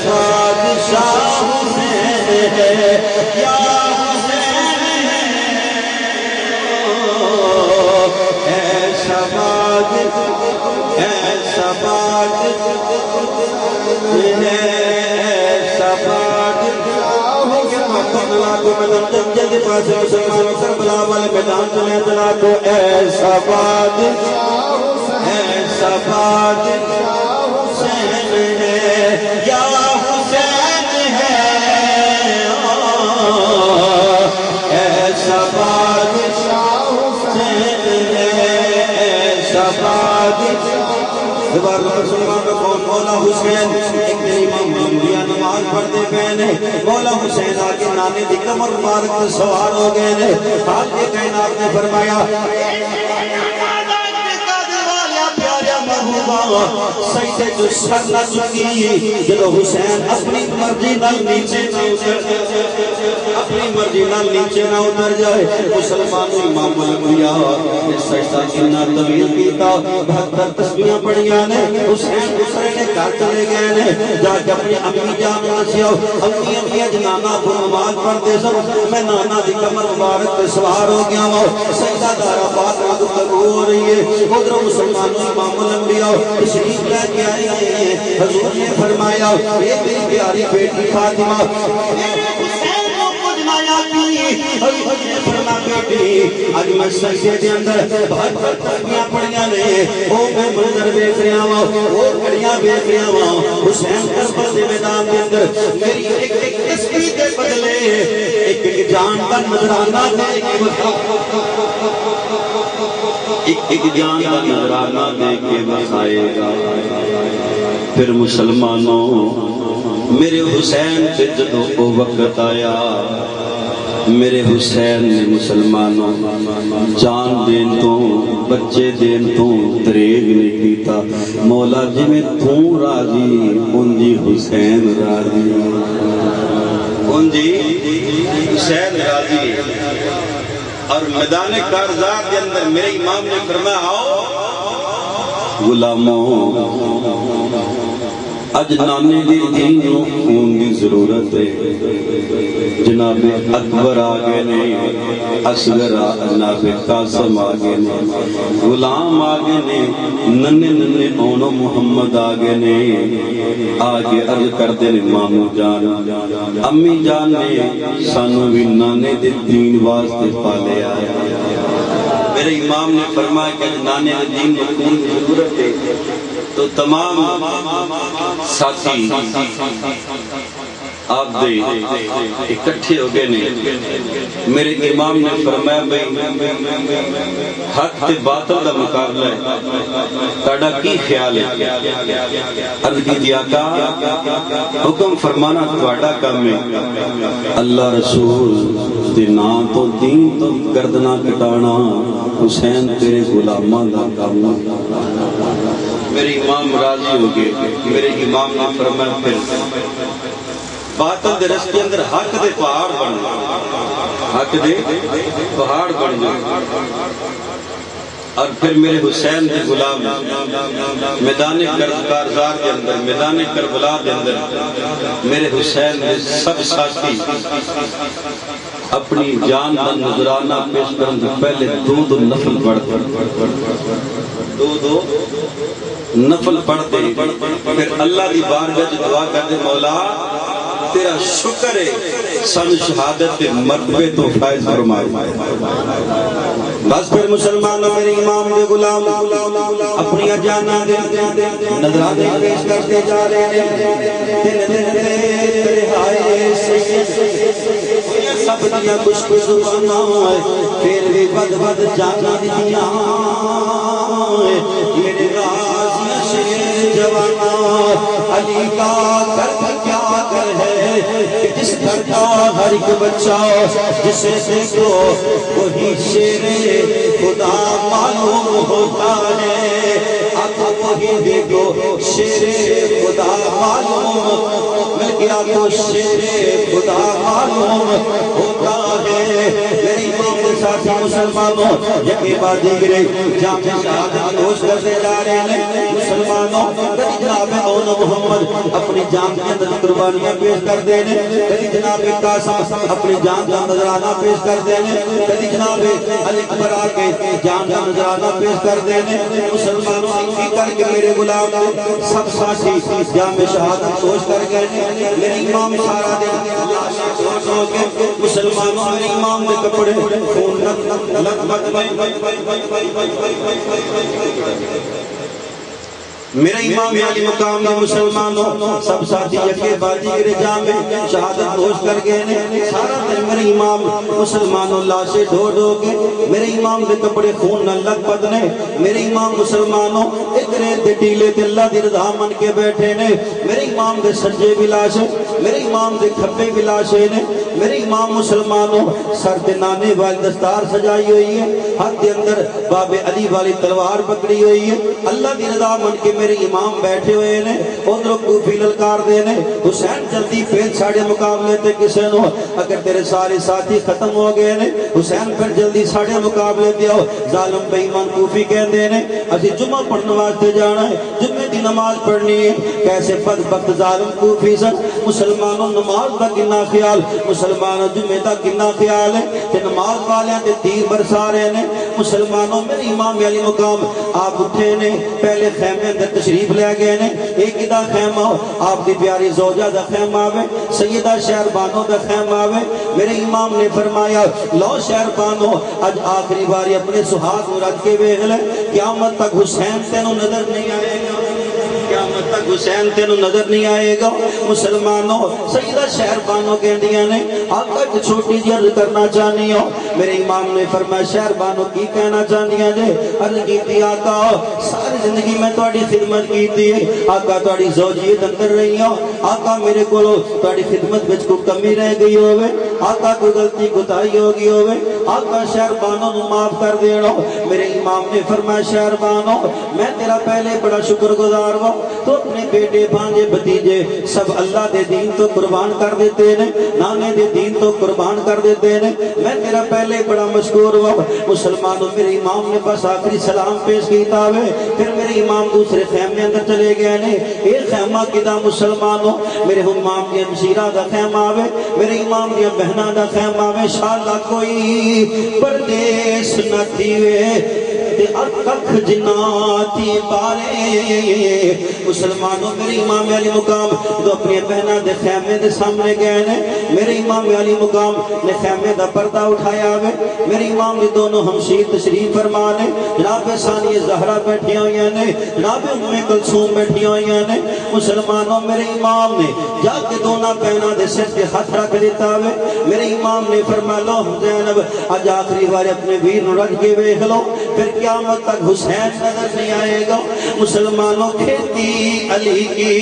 بادشاہ حسین ہے یا حسین ہے، ایسا جلدی پاس مسلمانوں کربلا والے میدان چلے چلا کو، ایسا بادشاہ حسین ہے یا حسین ہے، ایسا بادشاہ حسین ہے، ایسا بادشاہ۔ دوبارہ مسلمان کا کون مولا حسین، ایک دن امام انبیاء نماز پڑھتے پہنے، مولا حسین آگے نانے دی کمر مبارک پر سوار ہو گئے نے، حال کے کائنات نے فرمایا سجدے جو سر نہ چکی، جدو حسین اپنی مرضی نال نیچے نہ اتر جائے، مسلمان امام الانبیاء نے سجدہ کتنا طویل کیتا، 72 تسبیحاں پڑھیاں نے، حسین دوسرے نے گھر چلے گئے نے، جا کے اپنی امی جان نسیاؤ، امی جنانا کو نماز پڑھتے سب، میں نانا دی کمر مبارک پہ سوار ہو گیا ہوں، سجدہ دارہ بات گفتگو ہو رہی ہے، ادھر مسلمانوں امام الانبیاء تشریف لے کے آئی ہیں، حضور نے فرمایا اے میری پیاری بیٹی فاطمہ، میرے حسین کو کچھ نہ یادی، حضور نے فرمایا بیٹی آج میں سجدے دے اندر بہت تسبیحاں پڑھیاں نے، او میں منظر دیکھ رہا ہوں، اور گھڑیاں دیکھ رہا ہوں، حسین کربلا دے میدان دے اندر میری ایک تسبیح دے بدلے ایک جان کا نذرانہ دے کے ایک جان کا نذرانہ دے کے بسائے گا۔ پھر مسلمانوں میرے حسین سے جدو وہ وقت آیا، میرے حسین نے مسلمانوں جان دین تو بچے دین تو دریگ نہیں کیتا، مولا جی میں توں راضی ان جی حسین راضی، ان جی حسین راضی۔ اور میدان کارزار کے اندر میرے امام نے فرمایا آؤ غلاموں اج نانے دی دین نو خون دی ضرورت ہے. جناب اکبر آ گئے نے, اصغر جناب قاسم آ گئے نے, غلام آ گئے نے, ننے ننے اونو محمد آ گئے نے. آگے عرض کرتے نے مامو جان امی جان نے سانو بھی نانے دے دین واسطے پالے آیا. میرے امام نے فرمایا کہ نانے دے دین کو خون کی ضرورت ہے. تو تمام ساتھی آپ دے اکٹھے ہو گئے نے. میرے امام نے فرمایا بھئی حق تے باطل دا مقابلہ ہے, تاڑا کی خیال ہے؟ عرض کی دیا کا حکم فرمانا تواڈا کام ہے, اللہ رسول تے نا تو دین تو گردنا کٹانا حسین تیرے غلاماں دا کام ہے. میرے امام راضی ہو گئے. میرے امام نے فرمایا پھر باطل دے رستے اندر حق دے پہاڑ بن جائے, حق دے پہاڑ بن جائے. اور پھر میرے حسین دے غلام میدان کارزار کے اندر, میدان کربلا کے اندر میرے حسین دے سب ساتھی اپنی جان دا نذرانہ پیش کرن سے پہلے دو نفل پڑھتے, دو نفل پڑھتے, پھر اللہ دی بارگاہ دعا کرتے مولا تیرا شکر ہے سن شہادت کے مرتبے تو فائز فرمائے. بس پھر مسلمانوں میرے امام دے غلام اپنی جاناں دے نذرانے پیش کرتے جا رہے ہیں. دن تیرے ہائے سب دیا کچھ کچھ زباناں پھر بھی بد جانا دیاں میرے غازی شیر جوانا علی کا کر کیا کر ہے کہ جس گھر کا ہر ایک بچہ جسے دیکھو وہی شیر خدا معلوم ہوتا ہے. آپ وہی دیکھو شیر خدا معلوم مل گیا تو شیر خدا معلوم ہوتا ہے. میری امام کے ساتھی مسلمانوں یکی بات دیگرے جام شہادت نوش کرتے جا رہے ہیں. مسلمانوں جناب اون محمد اپنی جان کے اندر قربانیاں پیش کر دینے, کبھی جناب قاسم اپنی جان کا نذرانہ پیش کر دینے, کبھی جناب علی اکبر آ کے جان کا نذرانہ پیش کر دینے. مسلمانوں ایک کر کے میرے غلام سب ساتھی جام شہادت نوش کر گئے. میرے امام سارا دن ہو کے مسلمانوں میرے امام نے کپڑے خون لگ میرے امام علی مقام میں مسلمانوں سب ساتھی یکے بازی کے جام میں شہادت نوش کر گئے نے. سارا دن میرے امام مسلمانوں لاشے ڈھو ڈھو کے میرے امام دے کپڑے خون نہ لگ بدنے. میرے امام مسلمانوں ایک ریت دے ٹیلے تے اللہ دی رضا من کے بیٹھے نے. میرے امام دے سجے بھی لاشے, میرے امام دے کھبے بھی لاشے نے. میرے امام مسلمانوں سر تے نانے والی دستار سجائی ہوئی ہے, ہاتھ دے اندر باب علی والی تلوار پکڑی ہوئی ہے. اللہ دی رضا من کے میرے امام بیٹھے ہوئے نے. ادھر کوفی للکار دے نے حسین جلدی پھر ساڑھے مقابلے تے کسے نو, اگر تیرے سارے ساتھی ختم ہو گئے نے حسین پھر جلدی ساڑھے مقابلے دیو. ظالم بے ایمان کوفی کہندے نے اسی جمعہ پڑھنے واسطے جانا ہے, جمعے دی نماز پڑھنی ہے. کیسے بدبخت ظالم کوفی سن. مسلمانوں نماز دا کنا خیال, مسلمانوں جمعے دا کنا خیال ہے کہ نماز والیاں تے تیر برسا رہے نے. مسلمانوں میرے امام علی مقام آپ اٹھے نے, پہلے خیمے اندر تشریف لے گئے نے. ایک دا خیمہ آپ کی پیاری زوجہ دا خیمہ آوے, سیدہ شہربانو دا خیمہ آوے. میرے امام نے فرمایا لو شہربانو اج آخری باری اپنے سہاگ رکھ کے ویکھ لے, قیامت تک حسین تینوں نظر نہیں آئے گا, قیامت تک حسین تینوں نظر نہیں آئے گا. مسلمانوں سیدہ شہربانو کہندیاں نے آقا ایک چھوٹی جی عرض کرنا چاہنی ہو. میرے امام نے فرمایا شہربانو کی کہنا چاہنیاں جے؟ عرض کیتی آقا ساری زندگی میں تہاڈی خدمت کیتی ہے, آقا تہاڈی زوجیت اندر رہی ہو, آقا میرے کولوں تہاڈی خدمت وچ کوئی کمی رہ گئی ہوے, آقا کوئی غلطی کوتاہی ہو گئی ہوے, آقا شہربانوں نو معاف کر دینا. میرے امام نے فرمایا شہربانوں میں تیرا پہلے بڑا شکر گزار ہوں, تو اپنے بیٹے بھانجے بھتیجے سب اللہ دے دین تو قربان کر دیتے نے, نانے دے دین تو قربان کر دیتے نے, میں تیرا پہلے بڑا مشکور ہوں. مسلمانوں میرے امام نے بس آخری سلام پیش کیتا ہوئے, پھر میرے امام دوسرے خیمے اندر چلے گئے نے. ایک خیمہ کدا مسلمانوں میرے امام دی ہمشیرہ دا خیمہ آوے, میرے امام دی بہنہ دا خیمہ آوے. شاءاللہ کوئی پردیس نہ تھیوے ککھ جناتی بارے. مسلمانوں میرے امام علی مقام تو اپنی بہنہ دے خیمے دے سامنے گئے نے. میرے امام علی مقام نے خیمے دا پردہ اٹھایا ہوئے, میرے امام نے دونوں ہمشیر تشریف فرما نے. جناب ثانی زہرا بیٹھی ہوئی نے, جناب ام کلثوم بیٹھی ہوئی نے. مسلمانوں میرے امام نے جا کے دونوں بہنوں دے سر تے ہاتھ رکھ دیتا ہوئے. میرے امام نے فرمایا لو زینب اج آخری بار اپنے ویر نو رج کے ویکھ لو, پھر قیامت تک حسین نظر نہیں آئے گا. مسلمانوں کھیتی علی کی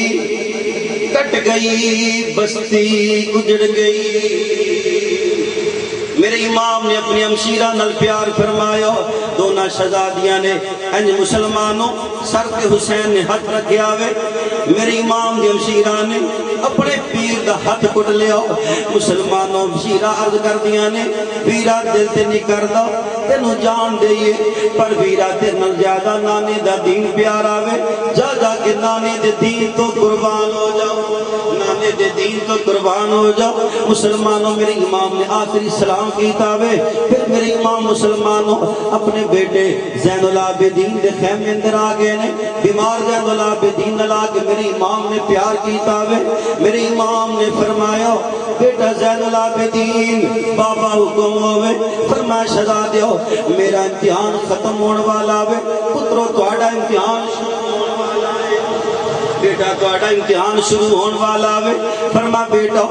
کٹ گئی, بستی اجڑ گئی. میرے امام نے اپنی ہمشیرہ نل پیار فرمایا. دونوں شہزادیاں نے انج مسلمانوں سر پہ حسین نے ہاتھ رکھیا ہوئے. میرے امام دی ہمشیرہ نے اپنے پیر دا ہاتھ کٹ لیا. مسلمانوں ہمشیرہ عرض کر دیا نے پیرا دل تے نہیں کردا تینوں جان دئیے, پر ویرا تے نال زیادہ نانے دا دین پیار آوے. جا جا کے نانے دے دین تو قربان ہو جاؤ, نانے دے دین تو قربان ہو جاؤ. مسلمانوں میرے امام نے آخری سلام کیتا وے. پھر میرے امام مسلمانوں اپنے بیٹے زین العابدین دے خیمے اندر آ گئے نے. بیمار زین العابدین لا کے میرے امام نے پیار کیتا وے. میرے امام نے فرمایا بیٹا زین العابدین بابا حکم ہوئے. فرمایا شہزادیو میرا امتحان ختم ہونے والا وے, پترو تہاڈا امتحان شروع ہونے والا ہے, بیٹا تہاڈا امتحان شروع ہونے والا وے. فرما بیٹا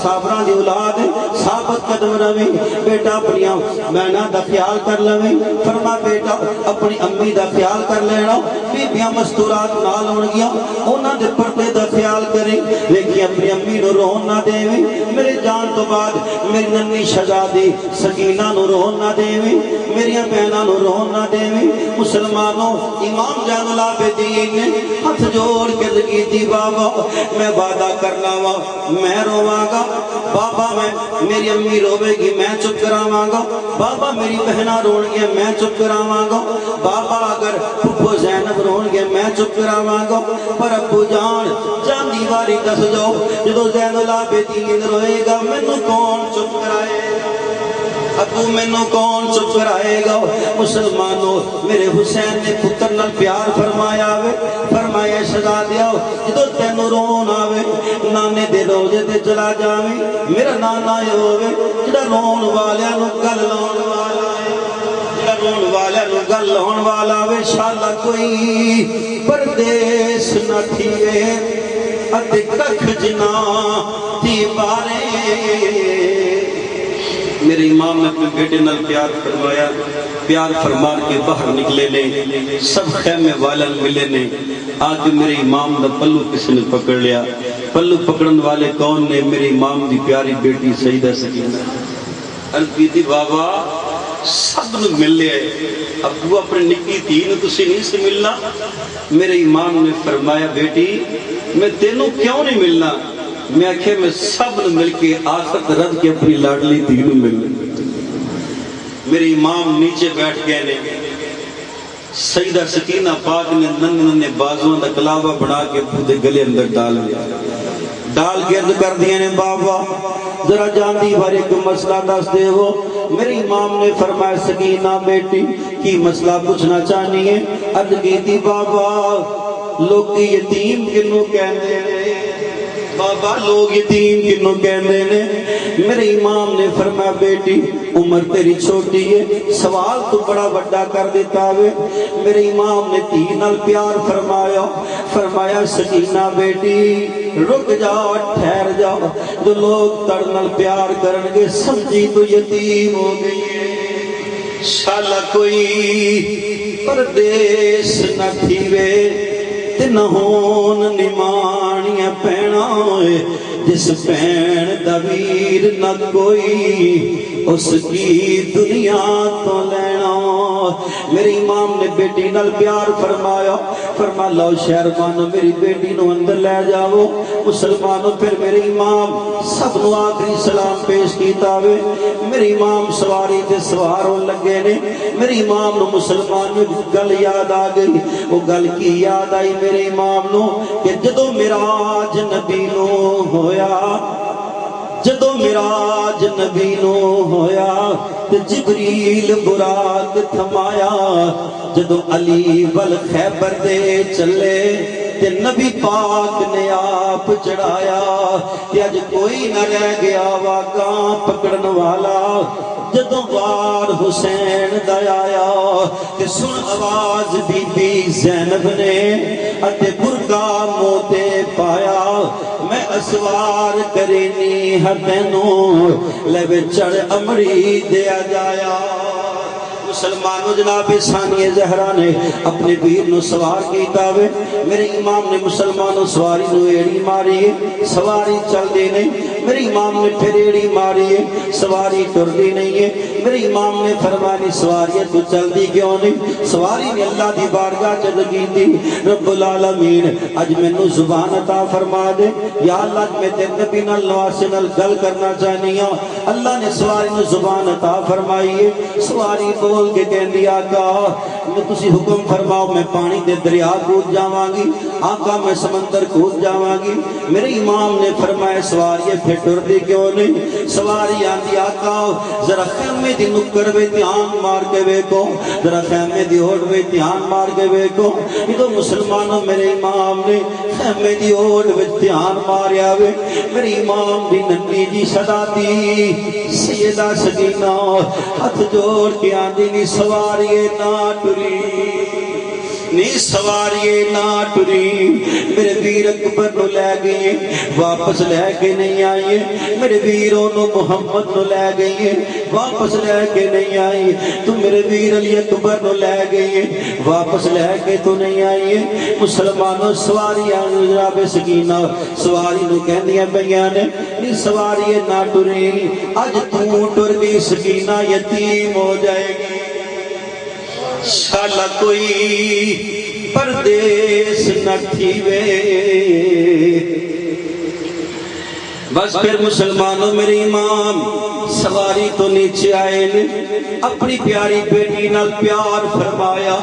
صابراں دی اولاد ہے, ثابت قدم روی, بیٹا اپنی بہناں دا خیال کر لویں. فرما بیٹا اپنی امی دا خیال کر لینا, بیبیاں مستورات نال ہون گیاں انہاں دے پردے دا خیال کریں, لیکن اپنی امی نو رون نہ دیویں. میرے جان تو بعد میری ننھی شہزادی سکینہ نو رون نہ دیویں, میری بہناں نو رون نہ دیویں. مسلمانوں امام زین العابدین نے ہاتھ جوڑ کے لگی تھی بابا میں وعدہ کرنا وا میں رواں گا, بابا میں میری امی روے گی میں چپ کراواں گا, بابا میری بہناں رون گی میں چپ کراواں گا, بابا اگر پھپھو زینب رون گے میں چپ کراواں گا, پر ابو جان جاندی واری دس جاؤ جدو زین العابدین روئے گا مینوں کون چپ کرائے گا, ابو مینوں کون چپ کرائے گا. مسلمانوں میرے حسین نے پتر نال پیار فرمایا وے. فرمایا شہزادیو جدو تینوں رون آوے نانے دے روزے تے چلا جاویں, میرا نانا ہووے جڑا رون والیاں نو گل لاون والا ہے, جڑا رون والیاں نو گل لاون والا وے. انشاءاللہ کوئی پردیس نہ تھیوے اتے ککھ جنا تھی بارے. میرے امام نے اپنے بیٹے نال پیار فرمایا, پیار فرما کے باہر نکلے نے, سب خیمے والن ملے نے. آج میرے امام دا پلو کسی نے پکڑ لیا. پلو پکڑن والے کون نے؟ میرے امام دی پیاری بیٹی سیدہ سکینہ. الفیدی بابا سب نے مل لیا, ابو اپنے نکی تھی نو تسی نہیں سے ملنا. میرے امام نے فرمایا بیٹی میں تینوں کیوں نہیں ملنا؟ میں آکھے میں سب نے مل کے آخت رد کے اپنی لاڈلی تھی نو ملنا. میرے امام نیچے بیٹھ گئے نے. سیدہ سکینہ پاک نے ننے بازوں دا کلابہ بنا کے پودے گلے اندر ڈال گیا, ڈال گرد کر دیا نے بابا ذرا جاندی بھر ایک مسئلہ دس دے ہو. میرے امام نے فرمایا سکینہ بیٹی کی مسئلہ پوچھنا چاہنی ہے؟ عرض کی تھی بابا لوگ یتیم کنوں کہندے نے, بابا لوگ یتیم کنوں کہندے نے. میرے امام نے فرمایا بیٹی عمر تیری چھوٹی ہے, سوال تو بڑا بڑا کر دیتا ہوئے. میرے امام نے دھی نال پیار فرمایا. فرمایا سکینہ بیٹی رک جاؤ ٹھہر جاؤ, جو لوگ تڑ نال پیار کرن گے سمجھی تو یتیم ہو گئی ہے. شالا کوئی پردیس نہ تھیوے تے نہ ہون نمانیاں پینا, جس بین دویر نہ کوئی اس کی دنیا تو لینا۔ میرے امام نے بیٹی نال پیار فرمایا، فرما لو شہربانو میری بیٹی نو اندر لے جاؤ۔ مسلمانوں پھر میرے امام سب نو آخری سلام پیش کیتا وے۔ میرے امام سواری تے سوار ہون لگے نے۔ میرے امام نو مسلمان میں گل یاد آ گئی۔ وہ گل کی یاد آئی میرے امام نو کہ جدو معراج نبی نو ہویا، جدو معراج نبی نو ہویا تے جبریل براق تھمایا، جدو علی ول خیبر دے چلے تے نبی پاک نے آپ چڑھایا کہ اج کوئی نہ رہ گیا واگاں پکڑن والا۔ جدو وار حسین دا آیا تے سن آواز بی بی زینب نے اتے برقع منہ تے پایا، میں اسوار کرینی ہتینوں لے چڑھ امڑی دیا جایا۔ مسلمانوں جناب ثانیہ زہرا نے اپنے پیر نو سوار کیتا وے۔ میرے امام نے مسلمانوں سواری نو ایڑی ماری ہے، سواری چل دی نہیں۔ میرے امام نے پھر ایڑی ماری ہے، سواری ٹر دی نہیں ہے۔ میرے امام نے فرمانی سواری تو چل دی کیوں نہیں؟ سواری نے اللہ دی بارگاہ چل گئی تھی، رب العالمین اج مینوں زبان عطا فرما دے یا اللہ، میں تیرے نبی نال نواسے نال گل کرنا چاہنی ہوں۔ اللہ نے سواری نو زبان عطا فرمائی ہے۔ سواری بول کے کہندی آقا میں تسی حکم فرماؤ، میں پانی دے دریا کود جاواں گی، آقا میں سمندر کود جاواں گی۔ میرے امام نے فرمایا سواری پھر ٹر دی کیوں نہیں؟ سواری آندی آقا ذرا خیمے دی نکڑ وے دھیان مار کے ویکھو، ذرا خیمے دی اوڑ وے دھیان مار کے ویکھو۔ یہ مسلمانوں میرے امام نے خیمے دی اوڑ وچ دھیان ماریا وے۔ میرے امام دی ننی جی صدا دی سیدہ سکینہ ہاتھ جوڑ کے آندی نی سواری نہ ٹری، نی سواری نہ ٹری۔ میرے ویر اکبر نو لے گئے واپس لے کے نہیں آئیے، میرے ویروں نو محمد نو لے گئے واپس لے کے نہیں آئی، تو میرے ویر علی اکبر نو لے گئے واپس لے کے تو نہیں آئیے۔ مسلمانوں سواری جناب سکینہ سواری نو کہندیاں پیاں نے نی سواری نہ ٹری، اج تو ٹر گئی سکینہ یتیم ہو جائے گی، شالا کوئی پردیس نہ تھیوے۔ بس پھر مسلمانوں میرے امام سواری تو نیچے آئے نے، اپنی پیاری بیٹی نال پیار فرمایا،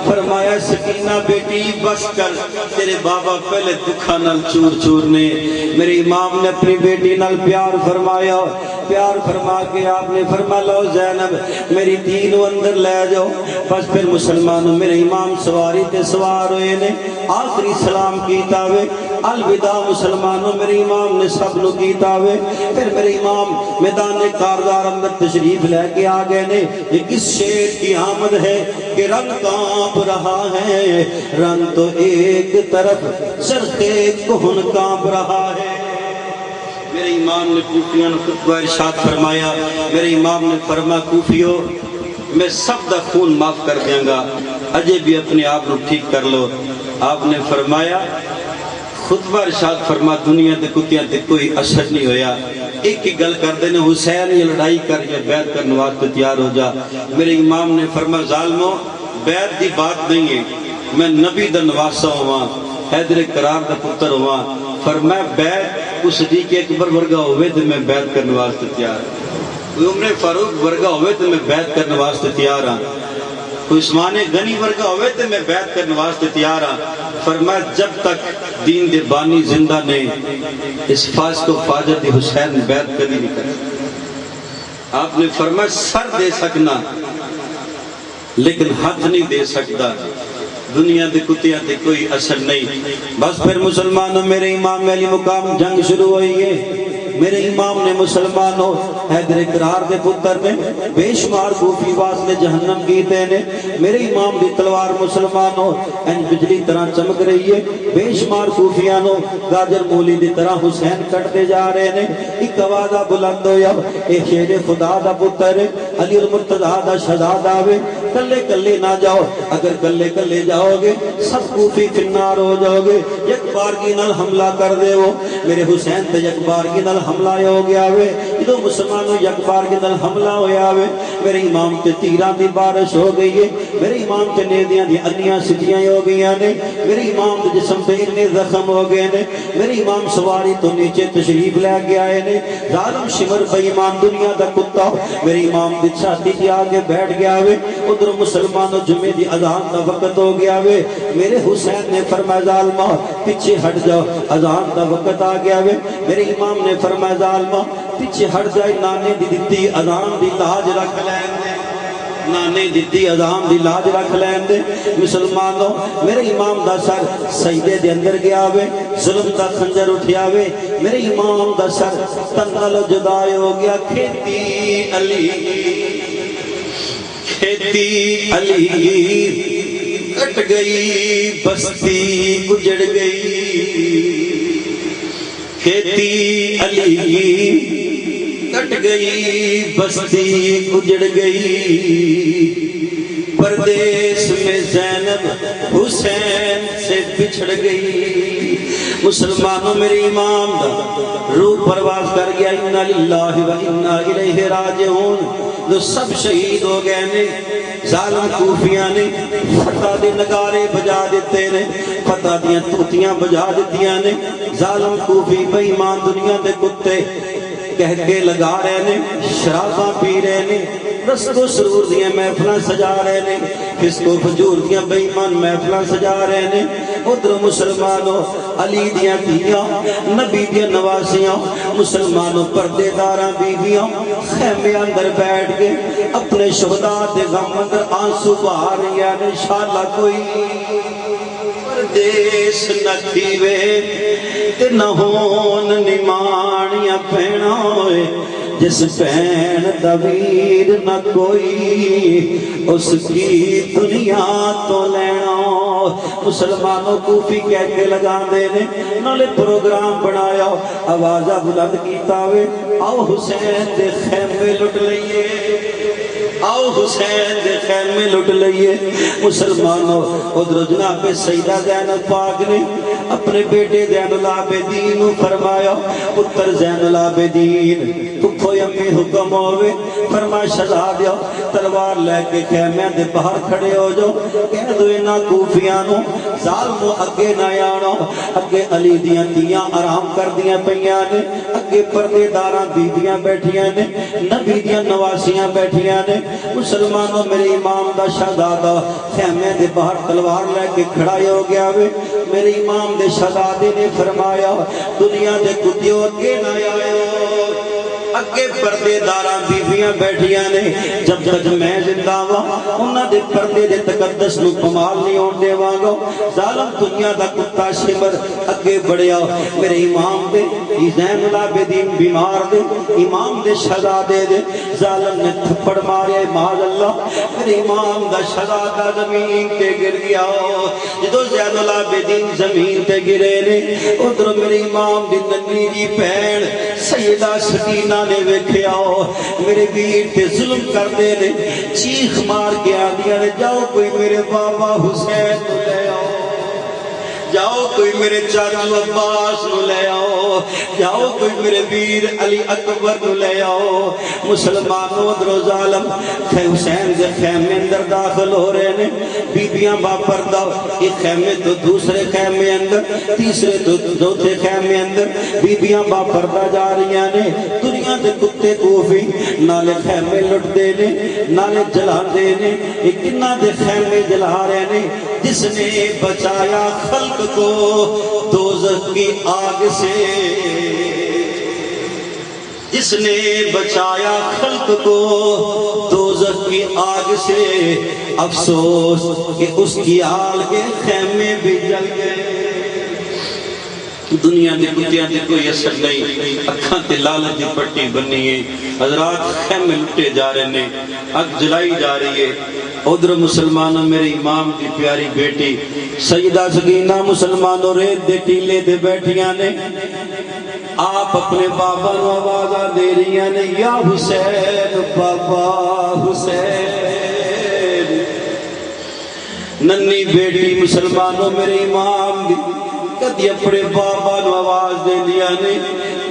فرمایا سکینہ بیٹی بس کر، تیرے بابا پہلے دکھا نال چور چور نے۔ میرے امام نے اپنی بیٹی نال پیار فرمایا، پیار فرما کے آپ نے فرما لو زینب میری دینو اندر لے جاؤ۔ بس پھر مسلمانوں میرے امام سواری تے سوار ہوئے نے، آخری سلام کیتا وے، الوداع مسلمانوں میرے امام نے سب نو کیتا وے۔ پھر میرے امام میدان کاردار اندر تشریف لے کے آ گئے نے۔ یہ کس شیر کی آمد ہے کہ رنگ کانپ رہا ہے، رنگ تو ایک طرف چرخے کہن کانپ رہا ہے۔ میرے امام نے کوفیوں نے خطبہ ارشاد فرمایا، میرے امام نے فرما کوفیو میں سب دا خون معاف کر دیاں گا، اجے بھی اپنے آپ نو ٹھیک کر لو۔ آپ نے فرمایا خطبہ ارشاد فرما دنیا دے کتیاں تے کوئی اثر نہیں ہویا، ایک ہی گل کر دینے حسین یہ لڑائی کر یا بیعت کرنے واسطے تیار ہو جا۔ میرے امام نے فرما ظالمو بیعت دی بات نہیں ہے، میں نبی دا نواسا ہوا، حیدر کرار دا پتر ہوا، فرمایا بیعت اس صدیق اکبر ورگا ہوئے تو میں بیعت کرنے واسطے تیار ہوں، کوئی عمر فاروق ورگا ہوئے تو میں بیعت کرنے واسطے تیار ہوں، کوئی عثمان غنی ورگا ہوئے تو میں بیعت کرنے واسطے تیار ہوں۔ فرمایا جب تک دین دے بانی زندہ نے اس فاس کو فاجر دی حسین بیعت کبھی نہیں کر۔ آپ نے فرمایا سر دے سکنا لیکن ہاتھ نہیں دے سکتا، دنیا دے کتیاں تے کوئی اثر نہیں۔ بس پھر مسلمانوں میرے امام علی مقام جنگ شروع ہوئی ہے۔ میرے امام نے مسلمانوں حیدر اقرار دے پتر نے بے شمار کوفی واسطے جہنم کیتے نے میرے امام دی تلوار مسلمانوں انج بجلی طرح چمک رہی ہے بے شمار کوفیانوں گاجر مولی دی طرح حسین کٹتے جا رہے نے ایک آواز بلند ہویا اے شیر خدا دا پتر علی المرتضیٰ دا شہزادہ وے کلے کلے نہ جاؤ اگر کلے کلے جاؤ گے سب کوفی فنار ہو جاؤ گے یک بارگی نال حملہ کر دے ہو میرے حسین تے یک بارگی نال حملہ ہو گیا وے جدو مسلمانوں یک بارگی نال حملہ ہویا وے میرے امام تے تیران دی بارش ہو گئی ہے میرے امام تے نیدیاں دی انیاں سٹیاں ہو گئیاں نے میرے امام دے جسم تے اتنے زخم ہو گئے نے میرے امام سواری تو نیچے تشریف لے کے آئے نے ظالم شمر بے ایمان دنیا دا کتا میرے امام دی چھاتی کے آگے بیٹھ گیا وے ادھر مسلمانوں جمعے دی اذان دا وقت ہو گیا وے میرے حسین نے فرمایا ظالمہ پیچھے ہٹ جاؤ اذان دا وقت آ گیا وے میرے امام نے فرمایا ظالمہ پیچھے ہٹ جائے نانے دی دتی اذان دی لاج رکھ لین دے نانے دتی اذان دی لاج رکھ لین دے مسلمانوں میرے امام دا سر سجدے دے اندر گیا وے ظلم دا خنجر اٹھیا وے میرے امام دا سر تنگل جدا ہو گیا کھیتی علی کٹ گئی بستی اجڑ گئی کھیتی علی کٹ گئی بستی اجڑ گئی پردیس میں زینب حسین سے بچھڑ گئی مسلمانوں میرے امام دا روح پرواز کر گیا انا للہ و انا الیہ راجعون جو سب شہید ہو گئے نے ظالم کوفیاں نے فتح دے نگارے بجا دیتے نے فتح دیاں توتیاں بجا دیتیاں نے ظالم کوفی بے ایمان دنیا دے کتے کہہ کے لگا رہے نے شراباں پی رہے نے رسک و سرور دیاں محفلاں سجا رہے نے فسق و فجور دیاں بے ایمان محفلاں سجا رہے نے ادھر مسلمانوں علی دیاں دیاں نبی دیاں نواسیاں مسلمانوں پردے داراں بیویاں خیمے اندر بیٹھ کے اپنے شہداء دے غم اندر آنسو بہا رہی ہے انشاءاللہ کوئی پردیس نہ تھیوے تے نہ ہون نمانیاں پہنا ہوئے جس پہن دویر نہ کوئی اس کی دنیا تو لینا مسلمانوں کوفی کہہ کے لگا دینے نالے پروگرام بنایا آوازہ بلند کیتا ہوئے آؤ حسین دے خیمے لٹ لئیے آؤ حسین دے خیمے لٹ لئیے مسلمانوں ادھر جناب سیدہ زینب پاک نے اپنے بیٹے زین العابدین فرمایا پتر زین العابدین پھوپھو امی حکم ہوئے فرمایا شہزادیو تلوار لے کے خیمے دے باہر کھڑے ہو جو کہہ دو اینا کوفیانوں ظالمو اگے نہ آنو اگے علی دیاں دیاں آرام کر دیاں پیاں نے اگے پردے داراں بیویاں بیٹھیاں نے نبی دیاں نواسیاں بیٹھیاں نے مسلمانوں میرے امام دا شہزادہ خیمے دے باہر تلوار لے کے کھڑا ہو گیا وے میرے امام دے شہزادے نے فرمایا دنیا دے کتیوں اگے نہ آئے اگے پردے داراں بیویاں بیٹھیاں نے جب تک میں زندہ ہوا انہاں دے پردے دے تقدس نو کمال نہیں ہون دے وانگا ظالم دنیا دا کتا شمر اگے بڑھیا میرے امام دے زین العابدین بیمار دے امام دے شہزادے دے ظالم نے تھپڑ مارے معاذ اللہ میرے امام دا شہزادہ زمین تے گر گیا جدو زین العابدین زمین تے گرے نے ادھر میرے امام دی ننی جی بہن سیدہ سکینہ نے ویکھیا میرے ویر تے ظلم کر دے نے چیخ مار کے آدیا نے جاؤ کوئی میرے بابا حسین نو لے آؤ جاؤ کوئی میرے چاچو عباس نو لے آؤ جاؤ کوئی میرے ویر علی اکبر نو لے آؤ مسلمانوں درو ظالم حسین دے خیمے اندر داخل ہو رہے نے بیبیاں با پردہ ایک خیمے تو دوسرے خیمے اندر تیسرے تو چوتھے خیمے اندر بیبیاں با پردہ جا رہی نے دنیا دے کتے کوفی نالے خیمے لٹ دے نے نالے جلا دے نے ایک کنہ دے خیمے جلا رہے نے جس نے بچایا خلق کو دوزخ کی آگ سے جس نے بچایا خلق کو دوزخ کی آگ سے افسوس کہ اس کی آل کے خیمے بھی جل گئے دنیا دے کتیاں تے کوئی اثر نہیں، اکھاں تے لالچ دی پٹی بنی ہے، حضرات خیمے لٹے جا رہے نے، اگ جلائی جا رہی ہے۔ ادھر مسلمانوں میرے امام دی پیاری بیٹی سیدہ سکینہ مسلمانوں ریت دے ٹیلے دے بیٹھیاں نے، آپ اپنے بابا نو آوازاں دے رہی نے، یا حسین بابا حسین۔ ننی بیٹی مسلمانوں میرے امام دی کدی اپنے بابا نو آواز دے دیا نے،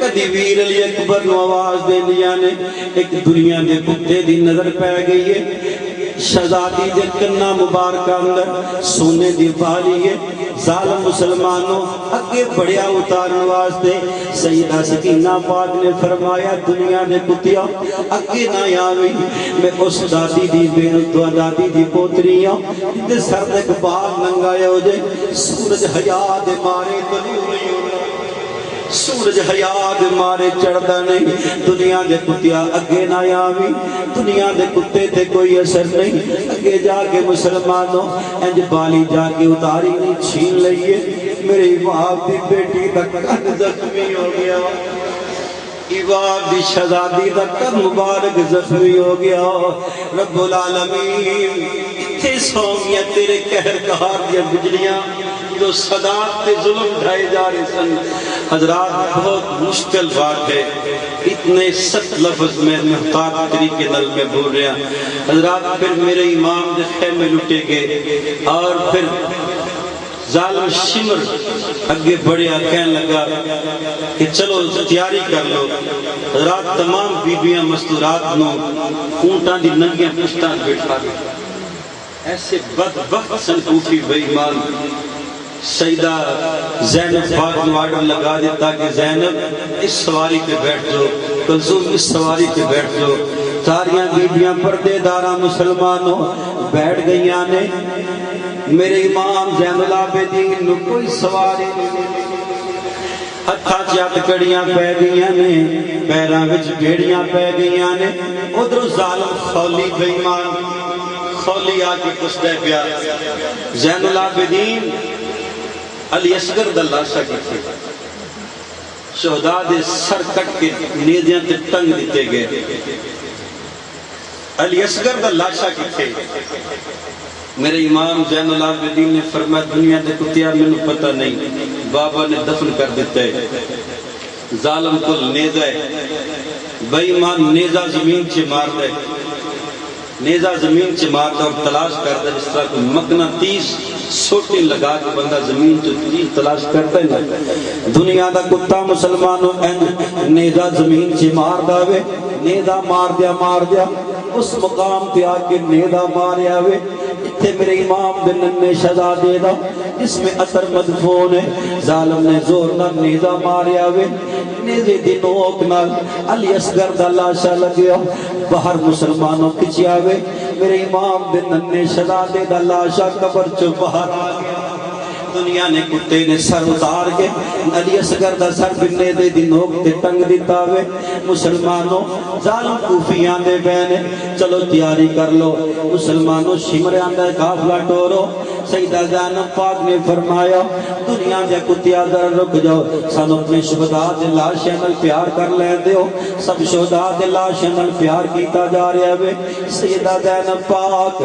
کدی ویر علی اکبر نو آواز دے دیا نے۔ ایک دنیا دے کتے دی نظر پہ گئی ہے، شہزادی دے کنہ مبارکہ اندر سونے دی بالی ہے۔ ظالم مسلمانوں اگے بڑھیا اتارن واسطے سیدہ سکینہ پاک نے فرمایا، دنیا دے کتیا اگے نہ آویں، میں اس دادی دی بینت و دادی دی پوتری ہوں تے سر تک بال ننگایا ہو جائے، سورج حیا دے مارے طلوع نہیں ہوتا، سورج حیا دے مارے چڑھدا نہیں۔ دنیا دے کتیا اگے نہ آویں، دنیا دے کتے تے کوئی اثر نہیں۔ اگے جا کے مسلمانوں انج بالی جا کے اتاری نہیں، چھین لئیے۔ میرے باپ دی بیٹی دا کن زخمی ہو گیا، ایواب دی شہزادی دا کن مبارک زخمی ہو گیا۔ رب العالمین اتھے سوگیا تیرے قہر قہار دیا بجلیاں جو صدات تے ظلم ڈھائے جا رہے سن۔ حضرات بہت مشکل بات ہے، اتنے سخت لفظ میں محتاط طریقے نل میں بول رہا۔ حضرات پھر میرے امام دے خیمے لٹے گئے، اور پھر ظالم شمر اگے بڑھیا کہنے لگا کہ چلو تیاری کر لو۔ حضرات تمام بیبیاں مستورات نو اونٹاں دی ننگیاں پشتاں بٹھا گئے۔ ایسے بدبخت سنکوفی بے ایمان سیدہ زینب پاک نے آرڈر لگا دیتا کہ زینب اس سواری پہ بیٹھ جاؤ، کلثوم اس سواری پہ بیٹھ جاؤ۔ ساریاں بیبیاں پردے داراں مسلمانوں بیٹھ گئیاں نے۔ میرے امام زین العابدین نو کوئی سواری نہیں، ہتھاں چ کڑیاں پہ گئیاں نے، پیراں وچ بیڑیاں پہ گئیاں نے۔ ادھر ظالم خولی بے ایمان خولی آ کے پوچھتا پیا، زین العابدین علی اصغر دا لاشا کتے؟ شہداء دے سر کٹ کے نیزیاں تے ٹنگ دیتے گئے، علی اصغر دا لاشا کتے؟ میرے امام زین العابدین نے فرمایا، دنیا دے کتیا میں پتہ نہیں، بابا نے دفن کر دیتا ہے۔ ظالم کو نیزہ ہے، بے ایمان نیزہ زمین چے مار دے، نیزہ زمین چے مارتا اور تلاش کرتا، جس طرح کوئی مقناطیس سوٹی لگا کے بندہ زمین چے تیر تلاش کرتا ہے نا۔ دنیا دا کتا مسلمانوں نیزہ زمین چے مار داوے، نیزہ مار دیا اس مقام تے آکے نیزہ ماریا وے۔ اتھے میرے امام دے ننے شہزادے دا جس میں اثر مدفون ہے، ظالم نے زور نہ نیزہ ماریا وے، نیزے دی نوک نال علی اصغر دا لاشا لگیا، باہر مسلمانوں کچیا وے۔ میرے امام دے ننے شہزادے دا لاشا قبر چو باہر آ گیا۔ دنیا نے کتے نے سر اتار کے علی اصغر دا سر بننے دے دی نوک تے ٹنگ دیتا ہوئے۔ مسلمانوں ظالم کوفیاں دے بہنے چلو تیاری کر لو، مسلمانوں شمریاں دے قافلہ ٹورو۔ سیدہ زینب پاک نے فرمایا، دنیا دے کتیا در رک جاؤ، سانو اپنے شہداء دے لاشیں نال پیار کر لیں دیو۔ سب شہداء دے لاشیں نال پیار کیتا جا رہا ہے۔ سیدہ زینب پاک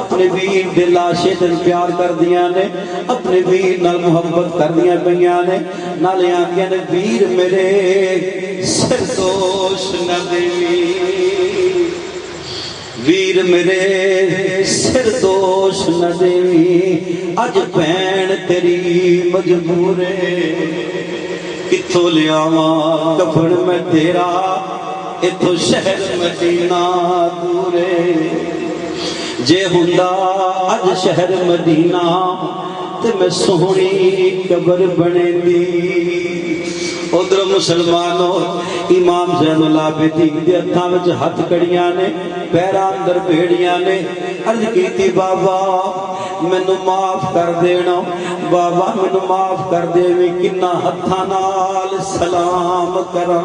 اپنے ویر دے لاشیں دے پیار کر دیا نے، اپنے ویر نال محبت کر دیا پہیاں نے، نالے آنکھیں نے ویر میرے سر دوش نہ دیوی، ویر میرے سر دوش نہ دیوی، اج بین تیری مجبورے، کتھوں لے آواں کفن میں تیرا، اتھوں شہر مدینہ دورے، جے ہوندا اج شہر مدینہ تے میں سونی قبر بنے دی۔ ادھر مسلمانوں امام زین العابدین دے ہتھاں وچ ہتھ کڑیاں نے، پیراں اندر بھیڑیاں نے۔ عرض کیتی بابا مینوں معاف کر دینا، بابا مینوں معاف کر دے، میں کنا ہتھاں نال سلام کراں،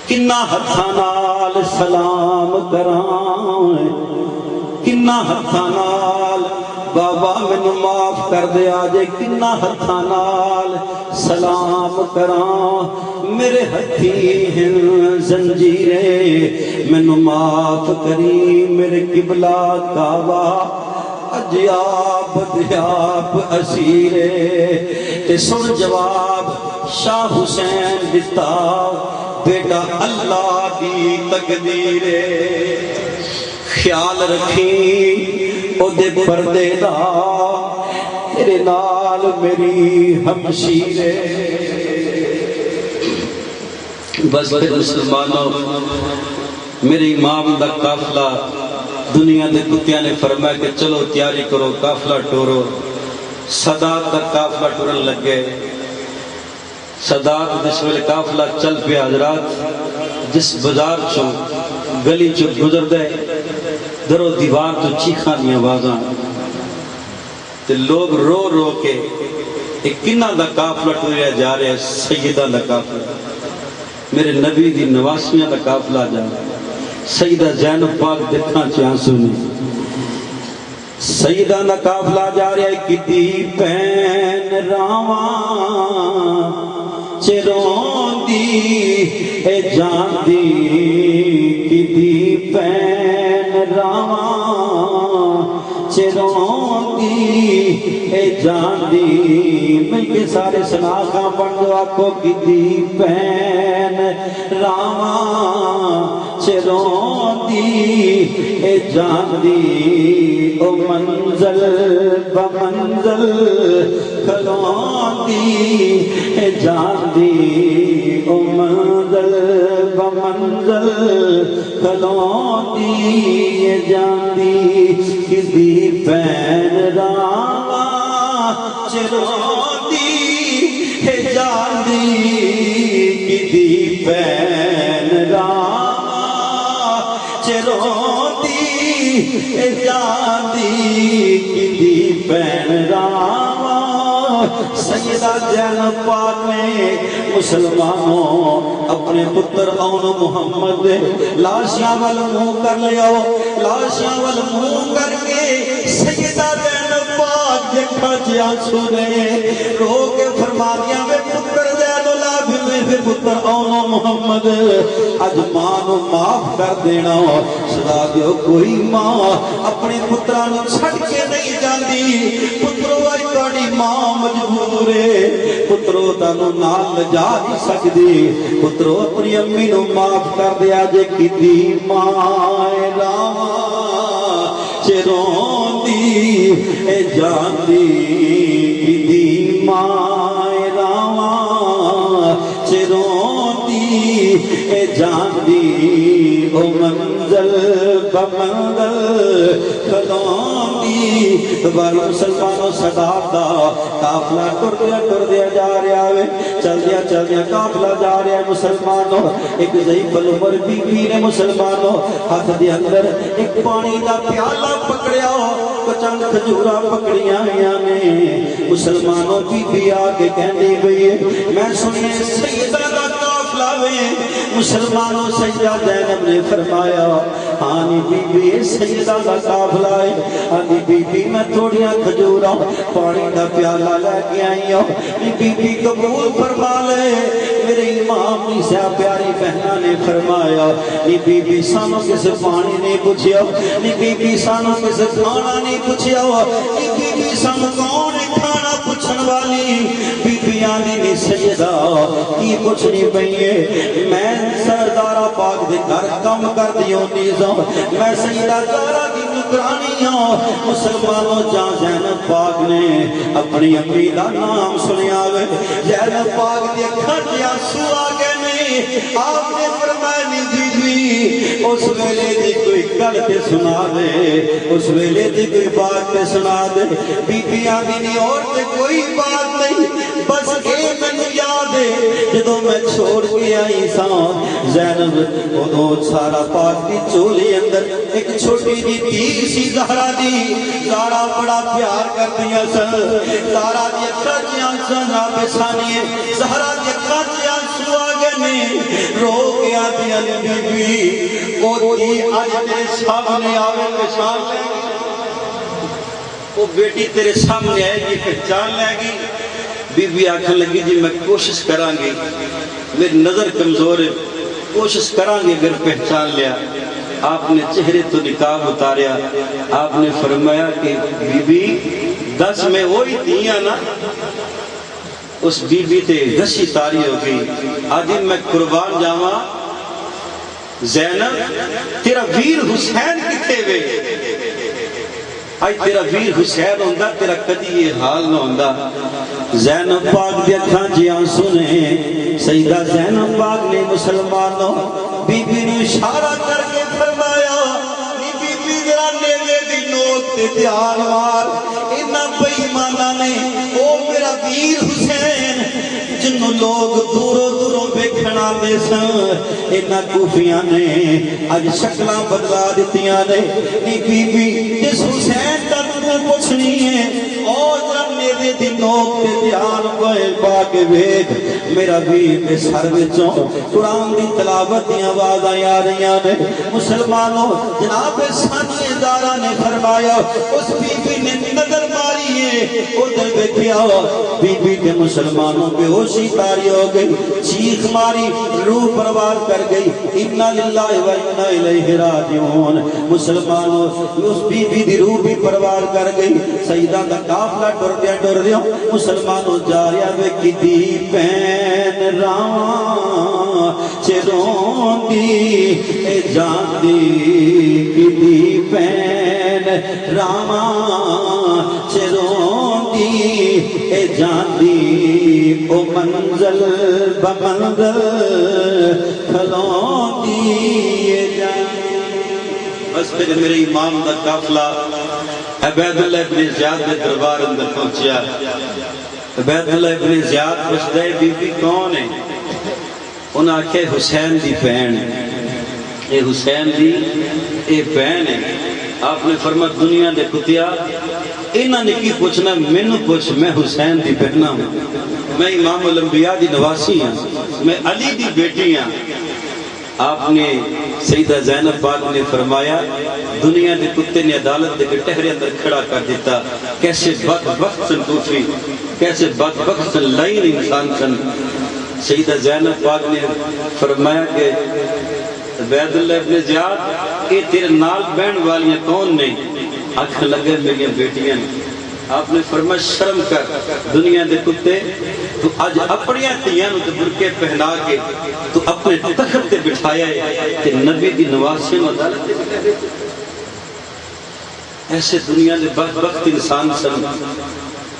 کنا ہتھاں نال سلام کراں، کنا ہتھاں نال بابا مینوں معاف کر دے آجے کنا ہتھاں نال سلام کراں میرے ہتھی ہیں زنجیریں مینوں معاف کری میرے قبلہ کعبہ اجیاب دیاب اسیرے تے سن جواب شاہ حسین دتا بیٹا اللہ دی تقدیرے خیال رکھی او دے پردے دا تیرے نال میری ہمشیرے بس مسلمانوں میرے امام دا قافلہ دنیا دے کتیاں نے فرمایا کہ چلو تیاری کرو قافلہ ٹورو سادات دا قافلہ ٹورن لگ گئے سادات جس ویلے قافلہ چل پہ حضرات جس بازار چوں گلی چوں گزر دے درو دیوار تو چیخاں دی آوازاں تے لوگ رو رو کے ایک کنہ دا قافلہ ٹوریا جا رہے ہیں سیدہ دا قافلہ میرے نبی دی نواسیاں دا قافلہ جا رہے ہیں سیدہ زینب پاک دیکھاں چاہاں سنی سیدہ دا قافلہ جا رہا ہے کتی پین راواں چرون دی اے جان دی کتی پین راواں چرون دی اے جان دی مل کے سارے سناخاں بن دو آکھو کتی پین راواں چرون دی اے جان دی او منزل بمنزل کھلون دی اے جان دی او منزل بمنزل کھلون دی اے جان دی کسی پین راواں چرون دی اے جان دی کسی پین راواں چرون دی اے جان دی کسی پین راواں سیدہ زینب پاک نے مسلمانوں اپنے پتر اون محمد لاشیاں وال منہ کر لیا لاشیاں وال منہ کر کے سیدہ زینب پاک دیکھا جیا سنے رو کے فرما دیا میں پتر زین اللہ بھی میرے پتر اون محمد اج ماں نو معاف کر دینا سدا دیو کوئی ماں اپنے پترانو چھڑ کے نہیں جاندی پترو آئی تاڑی ماں مجبور ہے پترو تانو نال جا نہیں سکدی پترو اپنی امی نو معاف کر دیا جے کیتی ماں راواں چرون دی اے جان دی کیتی ماں راواں چرون دی اے جان دی او منزل بمنزل کھلون دی دوبارہ مسلمانوں صداب دا قافلہ ٹر دیا جا رہا ہے چل دیا قافلہ جا رہا ہے مسلمانوں ایک ضعیف العمر بی بی نے مسلمانوں ہاتھ دے اندر ایک پانی دا پیالہ پکڑیا چند کھجورا پکڑیاں نے مسلمانوں بی بی آگے کہنے گئی میں سنے سیدہ دا قافلہ میں مسلمانوں سیدہ زینب نے فرمایا آنی بی بی سیدہ دا قافلہ ہے آنی بی بی میں تھوڑیاں کھجورا پانی دا پیالہ لے کے آئی ہوں بی بی قبول فرما لے میرے امام عیسیٰ پیاری بہنہ نے فرمایا بی بی سانوں کس پانی نہیں پوچھیا بی بی سانوں کس کھانا نہیں پوچھیا بی بی سانوں کون کھانا پوچھن والی بی بی آنی نہیں سیدہ کی کچھ نہیں پہیے میں سردارہ پاک دے گھر کم کر دیوں نیزوں میں سیدہ زہرا دی نکرانی ہوں مسلمانوں جہاں زینب پاک نے اپنی امی دا نام سنیا ہوئے زینب پاک دی اکھر دی آنسو آگے نہیں آپ نے فرمایا نہیں جی اس ویلے دی کوئی گل تے سنا دے اس ویلے دی کوئی بات تے سنا دے بی بی آنی نہیں اور تے کوئی بات نہیں بس اے من یاد ہے جدو میں چھوڑ کے آئی سان زینب ادو سارا پاک دی چولی اندر ایک چھوٹی جی تیر سی زہرا دی زہرا بڑا پیار کر دیا سن زہرا دی اکھا جیاں سن آپ سانیے زہرا دی اکھا جیاں سو آگے نے رو کے آتی علی بی بی او دی آج میرے سامنے آوے پشان لے وہ بیٹی تیرے سامنے آئے گی پہچان لے گی. بی بی آکھن لگی جی میں کوشش کراں گی, میری نظر کمزور ہے, کوشش کراں گی اگر پہچان لیا. آپ نے چہرے تو نقاب اتاریا, آپ نے فرمایا کہ بی بی 10 میں وہی دیاں نا. اس بی بی تے غشی تاری ہو گئی. آدھی میں قربان جاواں زینب تیرا ویر حسین کتے وے, آئی تیرا ویر حسین ہوندہ تیرا کدی یہ حال نہ ہوندہ. زینب پاک دے اکھاں جی آنسو نے, سیدہ زینب پاک نے مسلمانوں بی بی نے اشارہ کر کے فرمایا بی بی ذرا نیوے دی نوک تے دھیان مار. انہاں بے ایماناں نے او میرا ویر حسین جنہوں لوگ دوروں دوروں ویکھن آندے سن, انہاں کوفیاں نے اج شکلاں بدلا دتیاں نے. نی بی بی جس حسین دا تو پوچھنی ہے او ذرا نیوے دی نوک تے دھیان پا کے ویکھ, میرا ویر دے سر وچوں قرآن دی تلاوت دی آوازاں آ رہیاں نے. مسلمانوں جناب ثانی دارا نے فرمایا اس بی بی نے نظر ماری ہے, ادھر ویکھیا بی بی کے مسلمانوں بے ہوشی طاری ہو گئی, چیخ ماری, روح پروار کر گئی. انا للہ و انا الیہ راجعون. مسلمانوں اس بی بی دی روح بھی پروار کر گئی. سیدہ دا قافلہ ٹر دیا مسلمانوں جا رہا وے کدی پین راواں چرون دی اے جان دی, کدی پین راواں چرون دی اے جان دی, او منزل بمنزل کھلون دی اے جان. بس پھر میرے امام دا قافلہ عبید اللہ ابن زیاد کے دربار اندر پہنچیا. عبید اللہ ابن زیاد پوچھتا ہے بی بی کون ہے؟ انہوں نے آکھے حسین دی بہن, اے حسین دی اے بہن ہے. آپ نے فرمایا دنیا دے کتیا انہاں نے کی پوچھنا, مینوں پوچھ, میں حسین دی بہنا ہوں, میں امام الانبیاء دی نواسی ہوں, میں علی دی بیٹی ہوں. آپ نے سیدہ زینب پاک نے فرمایا دنیا دے کتے نے عدالت دے کٹہرے اندر کھڑا کر دیتا. کیسے بدبخت سن کوفی, کیسے بدبخت سن لائن انسان سن. سیدہ زینب پاک نے فرمایا کہ عبید اللہ ابن زیاد اے تیرے نال بہن والیاں کون نے؟ آنکھ لگے میری بیٹیاں. آپ نے فرمایا شرم کر دنیا دے کتے, تو آج اپنی تیاں نو تے برکے پہنا کے تو اپنے تخت تے بٹھایا ہے کہ نبی دی نواسی نو عدالت تے بٹھائے. ایسے دنیا دے بدبخت انسان سن.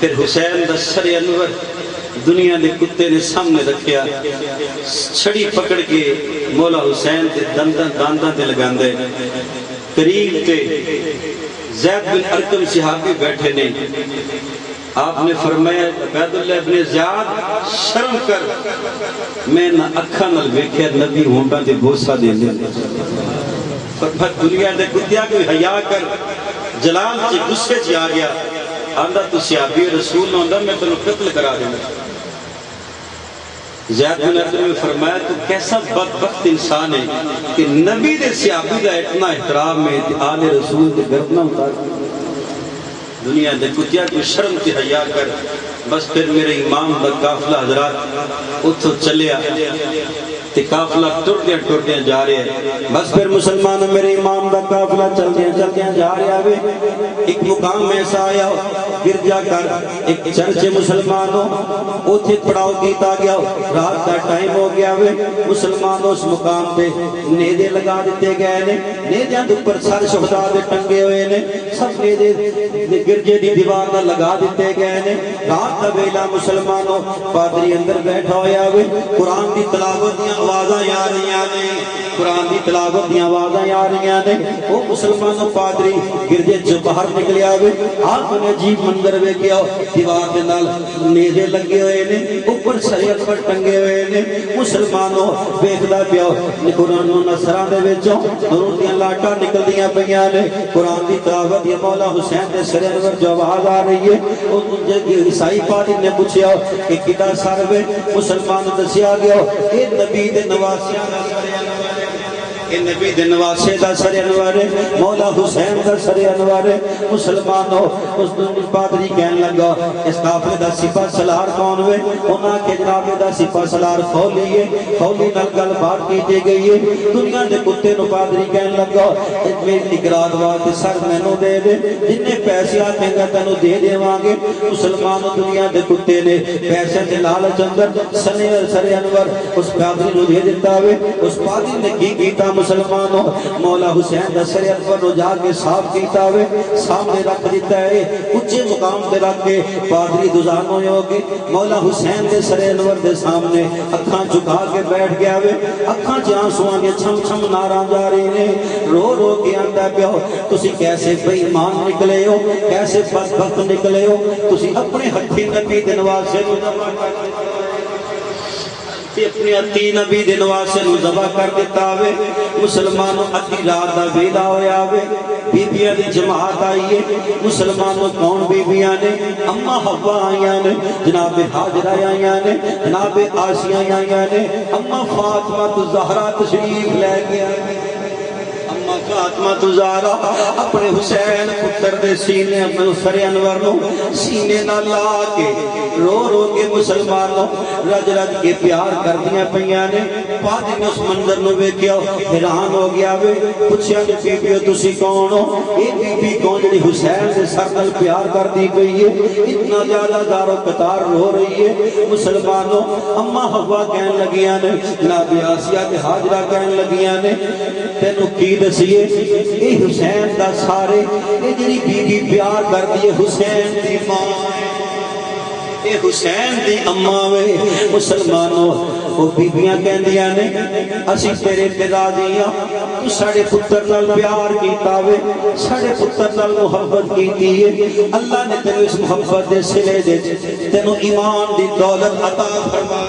پھر حسین دا سر انور دنیا دے کتے نے سامنے رکھیا, چھڑی پکڑ کے مولا حسین دے دانداں تے لگاندے. قریب تے زید بن ارقم صحابی بیٹھے نے. آپ نے فرمایا عبید اللہ ابن زیاد شرم کر, میں نہ اکھاں نال ویکھیا نبی ہونڈا تے بوسا دے دے. فرمایا دنیا دے کتیا کوئی حیا کر. جلال سے غصے چ آ گیا, آندا تو صحابی رسول نہ ہوندا میں تینوں قتل کرا دوں. زید بن ارقم نے فرمایا تو کیسا بدبخت انسان ہے کہ نبی دے صحابی دا اتنا احترام ہے کہ آل رسول دے گردنہ اتار. دنیا دے کتیا کوئی شرم کی حیا کر. بس پھر میرے امام دا قافلہ حضرات اتھو چلیا تے قافلہ ٹردیاں جا رہے ہیں. بس پھر مسلمان میرے امام دا قافلہ چلدیاں جا رہا ہے. ایک مقام میں ایسا آیا گرجا کر ایک چرچ مسلمانوں اتھے پڑاؤ کیتا گیا, رات کا ٹائم ہو گیا ہوئے. مسلمانوں اس مقام پہ نیدے لگا دیتے گئے نے, نیدیاں دے اوپر سر شہداء دے ٹنگے ہوئے نے, سب نیدے گرجے دی دیوار نہ لگا دیتے گئے نے. رات کا ویلا مسلمانوں پادری اندر بیٹھا ہویا ہوئے, قرآن دی تلاوت دی آوازاں آ رہیاں نے, قرآن دی تلاوت دی آوازاں آ رہیاں نے. وہ مسلمانوں پادری گرجے جو باہر نکلیا ہوئے, آپ نے عجیب منظر ویکھیا, دیوار دے نال نیزے لگے ہوئے نے, اوپر سریت پر ٹنگے ہوئے نے. مسلمانوں ویکھدا پیا قرآن نصراں دے وچوں نور دیاں لاٹاں نکلدیاں پیاں نے. قرآن دی تلاوت دی مولا حسین دے سر انور جو آواز آ رہی ہے, او عیسائی پادری نے پوچھیا کہ کدا سر وے. مسلمان دسیا گیا اے نبی دے نواسیاں دا سر انور. اے نبی دے نواسے دا سر انور ہے، مولا حسین دا سر انور ہے۔ مسلمانوں اس دن پادری کہن لگا اس قافلے دا سپہ سالار کون ہوئے؟ انہاں کے جناب دا سپہ سالار خولی ہے، خولی نال گل بات کیتی گئی ہے۔ دنیا دے کتے نو پادری کہن لگا میری اقرار واسطے سر مینوں دے دے، جننے پیسے آتے گا تینوں دے دیواں گے۔ مسلمانوں دنیا دے کتے نے پیسے تے لالچ اندر سر انور اس پادری نو دے دیتا ہوئے۔ اس پادری نے کی کیتا مسلمانوں مولا حسین دا سر انور نو جا کے صاف کیتا ہوئے، سامنے رکھ دیتا ہے، اونچے مقام تے رکھ کے پادری دزان ہوئے ہوگی مولا حسین دے سر انور دے سامنے اکھاں جھکا کے بیٹھ گیا ہوئے، اکھاں چ آنسواں دے چھم چھم ناراں جا رہی نے، رو رو کے آندا پیا تسی کیسے بے ایمان نکلے ہو، کیسے بدبخت نکلے ہو، تسی اپنے ہتھی نبی دے نواسے نو اپنی ہتھی نبی دے نواسے نو ذبح کر دیتا ہوئے۔ مسلمانوں ادھی رات دا ویلا ہویا ہوئے، بیبیاں دی جماعت آئی ہے۔ مسلمانوں کون بیبیاں نے؟ اما حوا آئیاں نے، جناب حاجرہ آئیاں نے، جناب آسیہ آئیاں نے، اما فاطمہ زہرا تشریف لے گیا، اما فاطمہ زہرا اپنے حسین پتر دے سینے اپنے سر انور نو سینے نہ لا کے رو رو کے مسلمانوں رج رج کے پیار کر دیا پیاں نے۔ پادری نے اس منظر نو ویکھیا حیران ہو گیا وے، پوچھیا کہ بیبیو تسی کون ہو؟ اے بی کون جڑی حسین دے سر نال پیار کر دی گئی ہے، اتنا زیادہ دار و قطار رو رہی ہے۔ مسلمانوں اما حوا کہن لگیاں نے، جناب آسیہ تے حاجرہ کہن لگیاں نے تینوں کی دسیے اے حسین دا سارے اے جڑی بیوی پیار کر دی حسین دی ماں، اے حسین دی اماں وے۔ مسلمانوں وہ بیبیاں کہندیاں نے اسی تیرے تے راضی ہاں، تو ساڑے پتر نال پیار کیتا وے، ساڑے پتر نال محبت کیتی ہے، اللہ نے تینوں اس محبت دے صلے دے تینوں ایمان دی دولت عطا فرما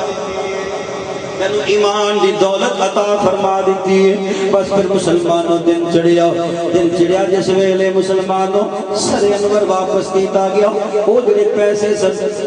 تینوں ایمان دی دولت عطا فرما دیتی ہے۔ بس پھر مسلمانوں دن چڑیا جس ویلے مسلمانوں سر انور واپس کیتا گیا، وہ جڑے پیسے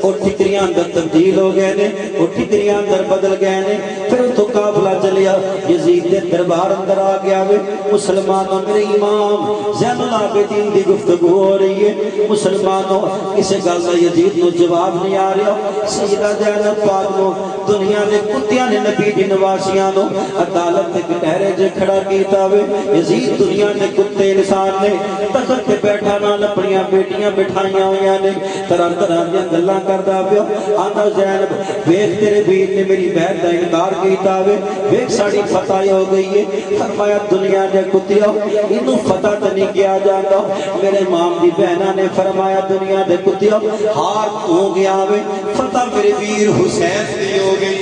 وہ ٹھکریاں اندر تبدیل ہو گئے نے، وہ ٹھکریاں اندر بدل گئے نے۔ پھر تو قافلہ چلیا یزید دے دربار اندر آ گیا وے۔ مسلمانوں میرے امام زین العابدین دی گفتگو ہو رہی ہے۔ مسلمانوں کسے گل دا یزید نو جواب نہیں آ رہا۔ سیدہ زینب پاک نو دنیا دے کتیاں نے نبی دی نواسیاں نو عدالت دے کٹہرے جے کھڑا کیتا وے۔ یزید دنیا دے کتے انسان نے تخت تے بیٹھا نال اپنیاں بیٹیاں بٹھائیاں ہویاں نے، طرح طرح دیاں گلاں کردا پیا۔ آندا زینب ویکھ تیرے بیر نے میری بیعت دا انکار کیتا وے، ویکھ ساڈی فتح ہو گئی ہے۔ فرمایا دنیا دے کتیاں اینوں فتح تے نہیں کیا جاندا۔ میرے امام دی بہناں نے فرمایا دنیا دے کتیاں ہار ہو گیا وے، فتح میرے ویر حسین دی ہو گئی،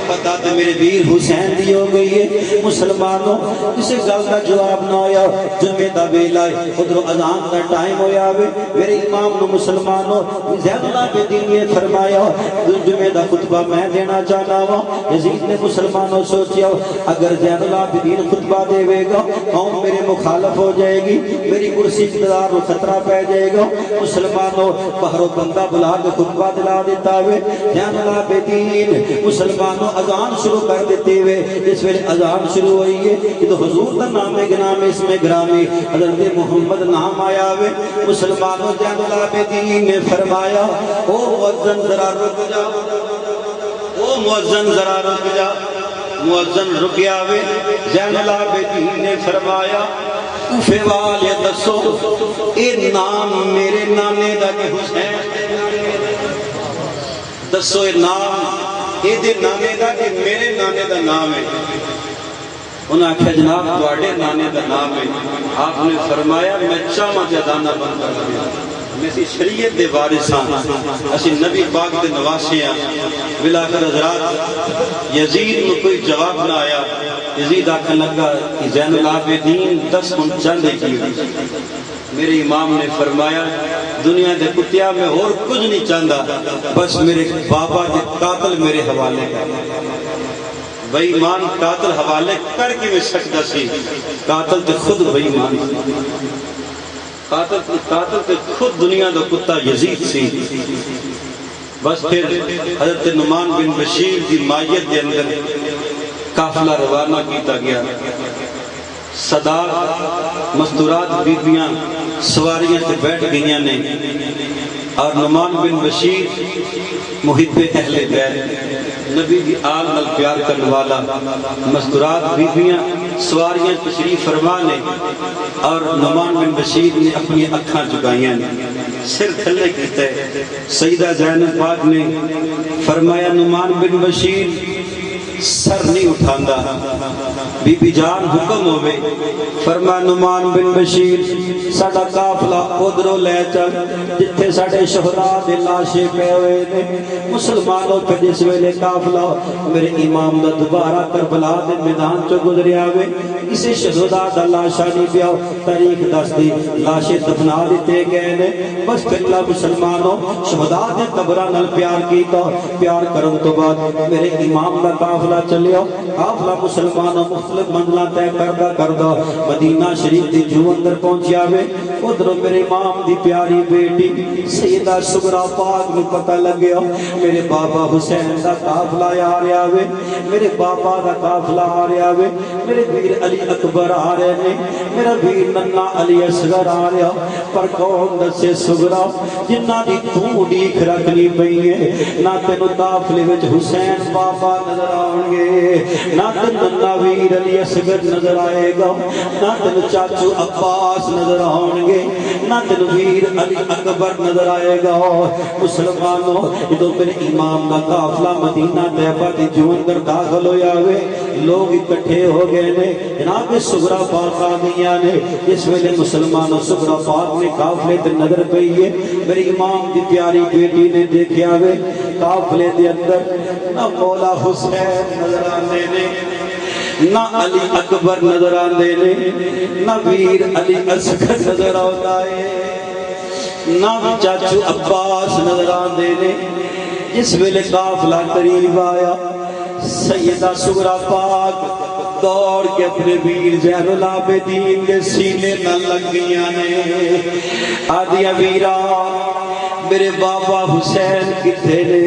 فتح تے میرے ویر حسین دی ہو گئی ہے۔ مسلمانوں کسی گل کا جواب نہ ہویا، جمعے دا ویلا ہے، ادھر اذان دا ٹائم ہویا وے۔ میرے امام نو مسلمانوں زین العابدین نے فرمایا جمعے دا خطبہ میں دینا چاہتا ہوں۔ یزید نے مسلمانوں سوچیا اگر زین العابدین خطبہ دے گا قوم میرے مخالف ہو جائے گی، میری کرسی اقتدار کو خطرہ پہ جائے گا۔ مسلمانوں باہروں بندہ بلا کے خطبہ دلا دیتا ہوئے زین العابدین مسلمانوں اذان شروع کر دیتے ہوئے جس ویلے اذان شروع ہوئی ہے کہ تو حضور دا نام گنام اس میں گرامی حضرت محمد نام آیا ہوئے۔ مسلمانوں زین العابدین نے فرمایا او مؤذن ذرا رک جا، او مؤذن ذرا رک جا۔ مؤذن رکیا ہوئے، زین العابدین نے فرمایا کوفے والے دسو اے نام میرے نانے دا کہ حسین دسو اے نام اے دے نانے دا کہ میرے نانے دا نام ہے؟ انہاں آکھیا جناب تواڈے نانے دا نام ہے۔ آپ نے فرمایا میں چاہواں تے ادانا بند کر دیا، میں سی شریعت دے وارث ہاں، اسی نبی پاک دے نواسے ہاں۔ بلاخر حضرات یزید نو کوئی جواب نہ آیا۔ یزید آکھن لگا کہ زین العابدین 10 من چاندے کی۔ میرے امام نے فرمایا دنیا دے کتیا میں اور کچھ نہیں چاہتا، بس میرے بابا دے قاتل میرے حوالے کر۔ بے ایمان قاتل حوالے کر کے میں سکتا سی، قاتل تے خود بے ایمان قاتل تے خود دنیا دا کتا یزید سی۔ بس پھر حضرت نعمان بن بشیر دی مائیت دے اندر قافلہ روانہ کیتا گیا۔ سادات مستورات بیبیاں سواریاں تے بیٹھ گئیاں نے اور نعمان بن بشیر محب اہل بیت نبی دی آل نال پیار کرنے والا مستورات بیبیاں سواریاں تشریف فرما نے اور نعمان بن بشیر نے اپنی اکھاں جگائیاں نے سر تھلے کیتا ہے سیدہ زینب پاک نے فرمایا نعمان بن بشیر سر نہیں اٹھاندا بی بی جان حکم ہوئے فرما نعمان بن بشیر ساڑا قافلہ ادھروں لے چل جتھے ساڑے شہداء دے لاشے پہ ہوئے نے مسلمانوں پہ جس ویلے قافلہ میرے امام دا دوبارہ کربلا دے میدان چو گزریا ہوئے اسے شہداء دا لاشا نہیں پیا تاریخ دس دی لاشے دفنا دیتے گئے نے بس پھر اللہ مسلمانوں شہداء دے قبرہ نال پیار کیتا پیار کرن تو بعد میرے امام دا قافلہ چلیا قافلہ مسلمانوں مختلف منزلہ طے کردہ مدینہ شریف دی جو اندر پہنچیا ہوئے ادھر میرے امام دی پیاری بیٹی سیدہ سغرا پاک میں پتہ لگیا میرے بابا حسین دا قافلہ آ رہا ہوئے میرے بابا دا قافلہ آ رہا ہوئے میرے ویر علی اکبر آ رہے نے میرا ویر ننا علی اصغر آ رہا پر کون دسے سغرا جنہ دی تو ڈیکھ رکھنی پئی ہے نہ تینو قافلے وچ حسین بابا نظر آؤں گے نہ تینو ننا ویر علی اصغر نظر آئے گا نہ تینو چاچو عباس نظر آؤں گے نہ تینو ویر علی اکبر نظر آئے گا مسلمانوں جدو میرے امام کا قافلہ مدینہ طیبہ دی جو اندر داخل ہویا ہوئے لوگ اکٹھے ہو گئے نے جناب سغرا پاک آ گئیاں نے اس ویلے مسلمانوں سغرا پاک نے قافلے تے نظر پئی ہے میرے امام دی پیاری بیٹی نے دیکھیا ہوئے قافلے دے اندر نہ مولا حسین نظر آندے نے نہ علی اکبر نظر آندے نے نہ ویر علی اصغر نظر آتا ہے نہ چاچو عباس نظر آندے نے اس ویلے قافلہ قریب آیا سیدہ سغرا پاک دوڑ کے اپنے ویر زین العابدین کے سینے نہ لگ گیا نے آدیا ویرا میرے بابا حسین کتے نے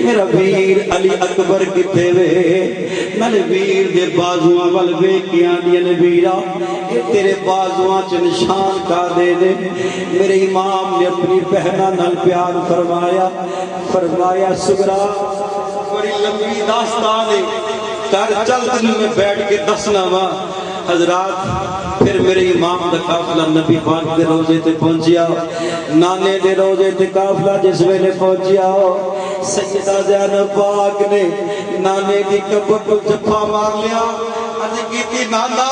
میرا ویر علی اکبر کتے وے نال ویر دے بازوਆਂ ਵੱਲ ਵੇਖ ਕੇ ਆਂਦੀਆਂ ਨੇ ਵੀਰਾ ਇਹ ਤੇਰੇ ਬਾਜ਼ੂਆਂ 'ਚ ਨਿਸ਼ਾਨ ਕਾ ਦੇ ਨੇ ਮੇਰੇ ਇਮਾਮ ਨੇ ਆਪਣੀ ਬਹਿਨਾ ਨਾਲ ਪਿਆਰ ਫਰਮਾਇਆ ਸੁਗਰਾ ਬੜੀ ਲੰਬੀ ਦਾਸਤਾਨ ਹੈ ਕਰ ਚੱਲ ਤੈਨੂੰ ਮੈਂ ਬੈਠ ਕੇ ਦੱਸਣਾ ਵਾ حضرات پھر میرے امام دا قافلہ نبی پاک دے روزے تے پہنچیا نانے دے روزے تے قافلہ جس ویلے پہنچیا سیدہ زینب پاک نے نانے دی قبر کو جھپا مار لیا عرض کیتی نانا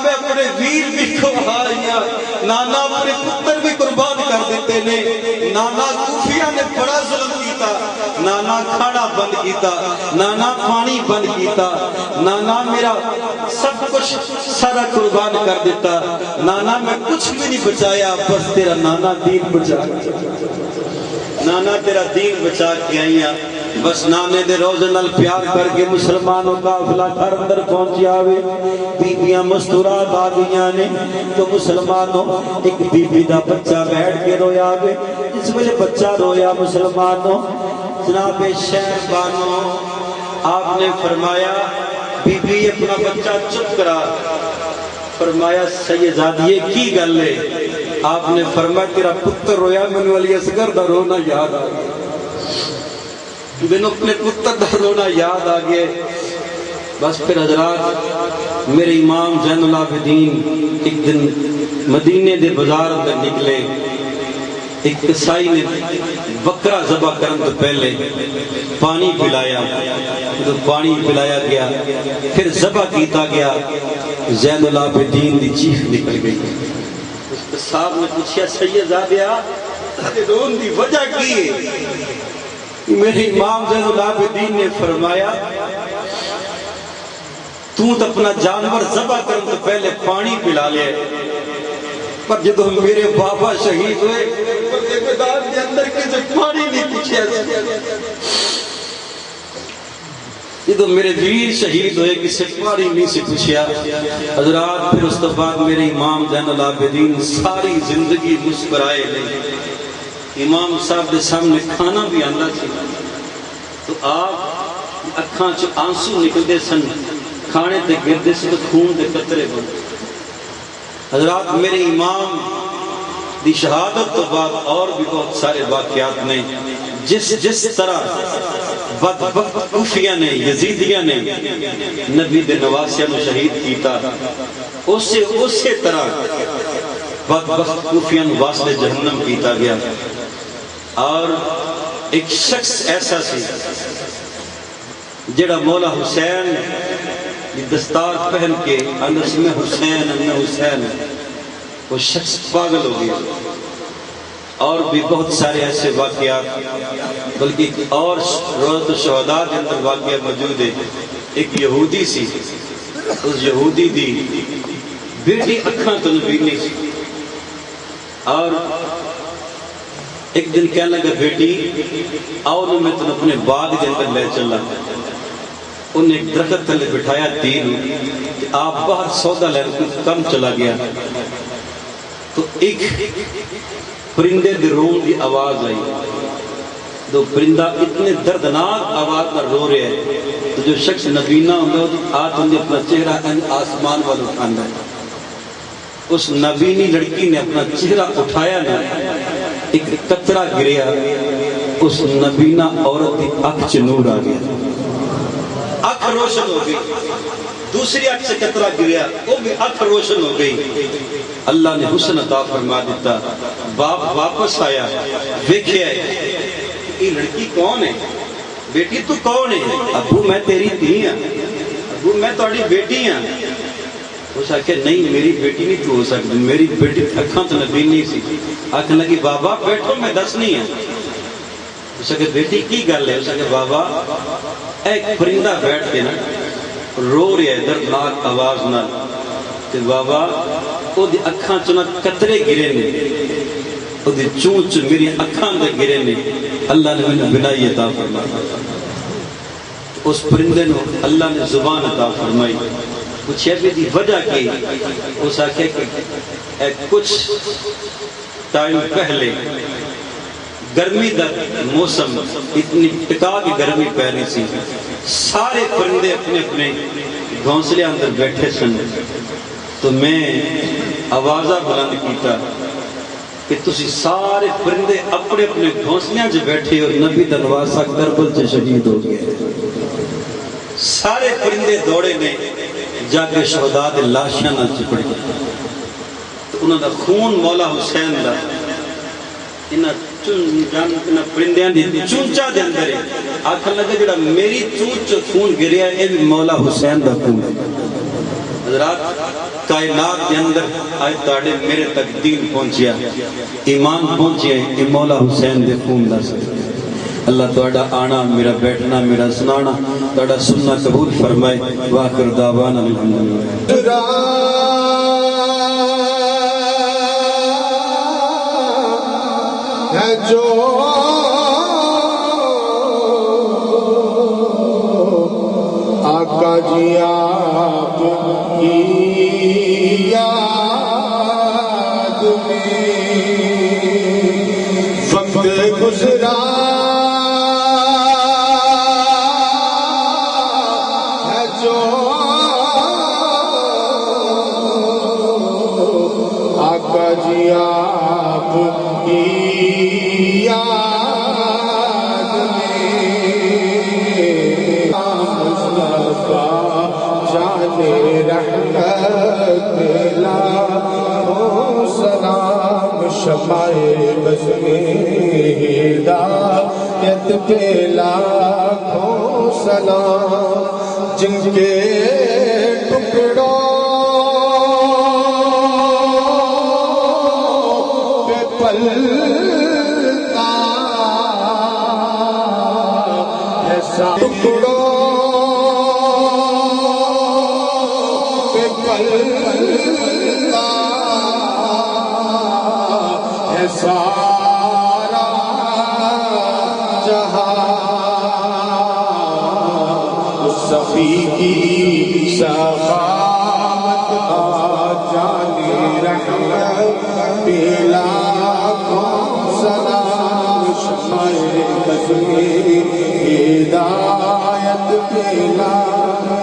میں اپنے ویر بھی کھوایا نانا اپنے پتر بھی قربان کر دیتے نے نانا کوفیہ نے بڑا ظلم کیتا نانا کھانا بند کیتا نانا پانی بند کیتا نانا میرا سب کچھ سارا قربان کر دیتا نانا میں کچھ بھی نہیں بچایا بس تیرا نانا دین بچا نانا تیرا دین بچا کے آئیا بس نانے دے روزے نال پیار کر کے مسلمانوں کا قافلہ گھر اندر پہنچیا ہوئے بیبیاں مستورات آ گئیاں نے تو مسلمانوں ایک بیبی دا بچہ بیٹھ کے رویا ہوئے اس ویلے بچہ رویا مسلمانوں جناب شہر بانو آپ نے فرمایا بی بی اپنا بچہ چپ کرا فرمایا سیدزادیے کی گل ہے آپ نے فرمایا تیرا پتر رویا میں نے علی اصغر دا رونا یاد آ گیا میں نے اپنے پتر دا رونا یاد آ گئے بس پھر حضرات میرے امام زین العابدین ایک دن مدینے دے بازار اندر نکلے ایک کسائی نے بکرا ذبح کرن تو پہلے پانی پلایا تو پانی پلایا گیا پھر ذبح کیتا گیا زین العابدین دی چیخ نکل گئی اس کساب نے پوچھا سیدزادیا رون دی وجہ کی ہے میرے امام زین العابدین نے فرمایا تو اپنا جانور ذبح کرن تو پہلے پانی پلا لے پر جدو میرے بابا شہید ہوئے میدان کے اندر کسی پانی نہیں پوچھا جدو میرے ویر شہید ہوئے کسی پانی نہیں سے پوچھا حضرات پھر اس بعد میرے امام زین العابدین ساری زندگی مسکرائے نہیں امام صاحب دے سامنے کھانا بھی آندا سی تو آپ اکھاں چ آنسو نکلدے سن کھانے تے گردے سے تو خون دے قطرے بن. حضرات میرے امام دی شہادت تو بعد اور بھی بہت سارے واقعات نے جس طرح بدبخت کوفیہ نے یزیدیہ نے نبی دے نواسیہ نو شہید کیتا اسی طرح بدبخت کوفیہ نو واسطے جہنم کیتا گیا. اور ایک شخص ایسا سی جڑا مولا حسین دی دستار پہن کے انس میں حسین وہ شخص پاگل ہو گیا. اور بھی بہت سارے ایسے واقعات بلکہ اور روزۃ الشہداء کے اندر واقعہ موجود ہے. ایک یہودی سی اس یہودی دی بیٹی اکھاں تو نبینی سی اور ایک دن کہنے لگا بیٹی آؤ میں تم اپنے باغ کے اندر لے چلا. انہیں ایک درخت تلے بٹھایا تین کہ آپ باہر سودا لے کم چلا گیا تو ایک پرندے دے رون کی آواز آئی. تو پرندہ اتنے دردناک آواز پر رو رہے ہیں تو جو شخص نبینہ ہوگا آج انہیں اپنا چہرہ آسمان والا اٹھانا ہے. اس نبینی لڑکی نے اپنا چہرہ اٹھایا نا ایک قطرہ گریا اس نبینہ عورت کی آنکھ سے نور آ گیا آنکھ روشن ہو گئی. دوسری آنکھ سے قطرہ گریا وہ بھی آنکھ روشن ہو گئی. اللہ نے حسن عطا فرما دیتا. باپ واپس آیا دیکھیا یہ لڑکی کون ہے بیٹی تو کون ہے؟ ابو میں تیری دھی ہاں ابو میں تہاڈی بیٹی ہاں. اس آکھے نہیں میری بیٹی نہیں تو ہو سکتی میری بیٹی اکھاں تو نبی نہیں سی. آکھنے لگی بابا بیٹھو میں دسنی ہے. اس آکھے بیٹی کی گل ہے؟ اس آکھے بابا ایک پرندہ بیٹھ کے نا رو رہا ہے دردناک آواز نال کہ بابا او دی اکھاں چنا قطرے گرے نے او دی چونچ میری اکھاں دے گرے نے. اللہ نے مجھے بنائی عطا فرمائی. اس پرندے نو اللہ نے زبان عطا فرمائی. پوچھے بھی دی وجہ کی اس آکھے کہ کچھ ٹائم پہلے گرمی دا موسم اتنی ٹکا کے گرمی پہنی سی سارے پرندے اپنے اپنے گھونسلے اندر بیٹھے سن تو میں آوازہ بلند کیتا کہ تسی سارے پرندے اپنے اپنے گھونسلیاں جو بیٹھے اور نبی دا نواسہ کربل سے شہید ہو گئے. سارے پرندے دوڑے نے جا کے شہداء دے لاشیاں نہ چپڑ گئے تو انہوں دا خون مولا حسین دا انہاں پرندیاں دی چونچا دے اندر ہے. آکھن لگا جڑا میری چونچ خون گریا ہے یہ مولا حسین دا خون ہے. حضرات کائنات کے اندر آئے تاڑے میرے تک دین پہنچیا ایمان پہنچیا یہ مولا حسین دے خون دا سکتا. اللہ توڑا آنا میرا بیٹھنا میرا سنانا توڑا سننا قبول فرمائے. واخر دعوانا الحمدللہ. جو آقا جی آپ کی یاد میں وقت گزرا ہے جو آقا جی آپ کی یاد میں مصطفیٰ جان رحمت لاکھوں سلام شمع بز میں ہدایت پہ لاکھوں سلام جن کے ٹکڑوں پہ پلتا ہے ٹکڑوں پہ پلتا ہے سارا جہاں. اس صفی کی سخاوت جان رحمت پہ لاکھوں سلام شمع بز میں ہدایت پہ لاکھوں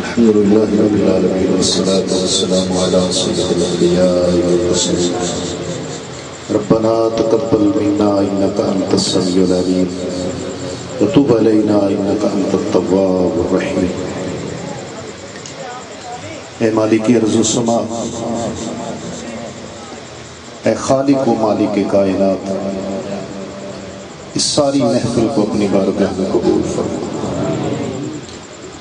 الحمدللہ رب العالمین والصلاة والسلام علی سید الانبیاء والمرسلین ربنا تقبل منا انک انت السمیع العلیم وتب علینا انک انت التواب الرحیم۔ اے مالک ارض و سما، اے خالق و مالک کائنات، اس ساری محفل کو اپنی بارگاہ میں قبول فرما۔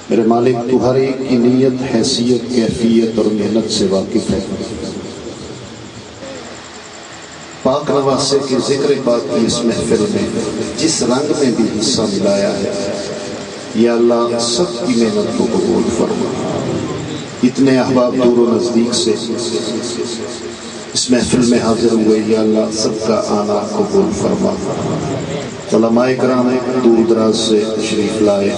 میرے مالک تو ہر ایک کی نیت، حیثیت، کیفیت اور محنت سے واقف ہے۔ پاک نواسے کے ذکر پاک کی اس محفل میں جس رنگ میں بھی حصہ ملایا ہے، یا اللہ سب کی محنت کو قبول فرما۔ اتنے احباب دور و نزدیک سے اس محفل میں حاضر ہوئے، یا اللہ سب کا آنا قبول فرما۔ علماء کرام دور دراز سے تشریف لائے،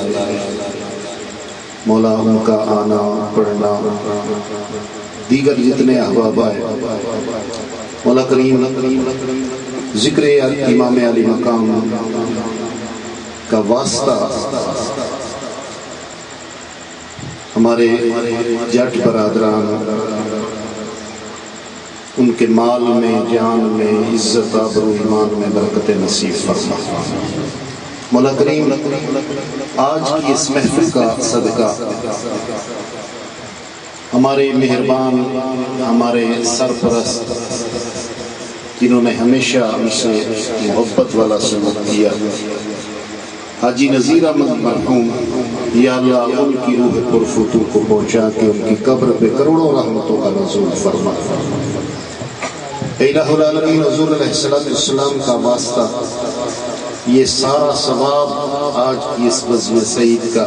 مولا ان کا آنا، پڑھنا، دیگر جتنے احباب آئے، مولا کریم ذکر امام علی مقام کا واسطہ ہمارے جٹ برادران، ان کے مال میں، جان میں، عزت، آبرو، ایمان میں برکت نصیب فرما۔ مولا کریم آج کی اس محفل کا صدقہ ہمارے مہربان، ہمارے سرپرست، جنہوں نے ہمیشہ ہم سے محبت والا سلوک کیا، حاجی نذیر احمد مرحوم، یا اللہ ان کی روح پرفتور کو پہنچا کے ان کی قبر پہ کروڑوں رحمتوں کا نزول فرما۔ الہ العالمین حضور علیہ السلام کا واسطہ یہ سارا ثواب آج کی اس بزم سعید کا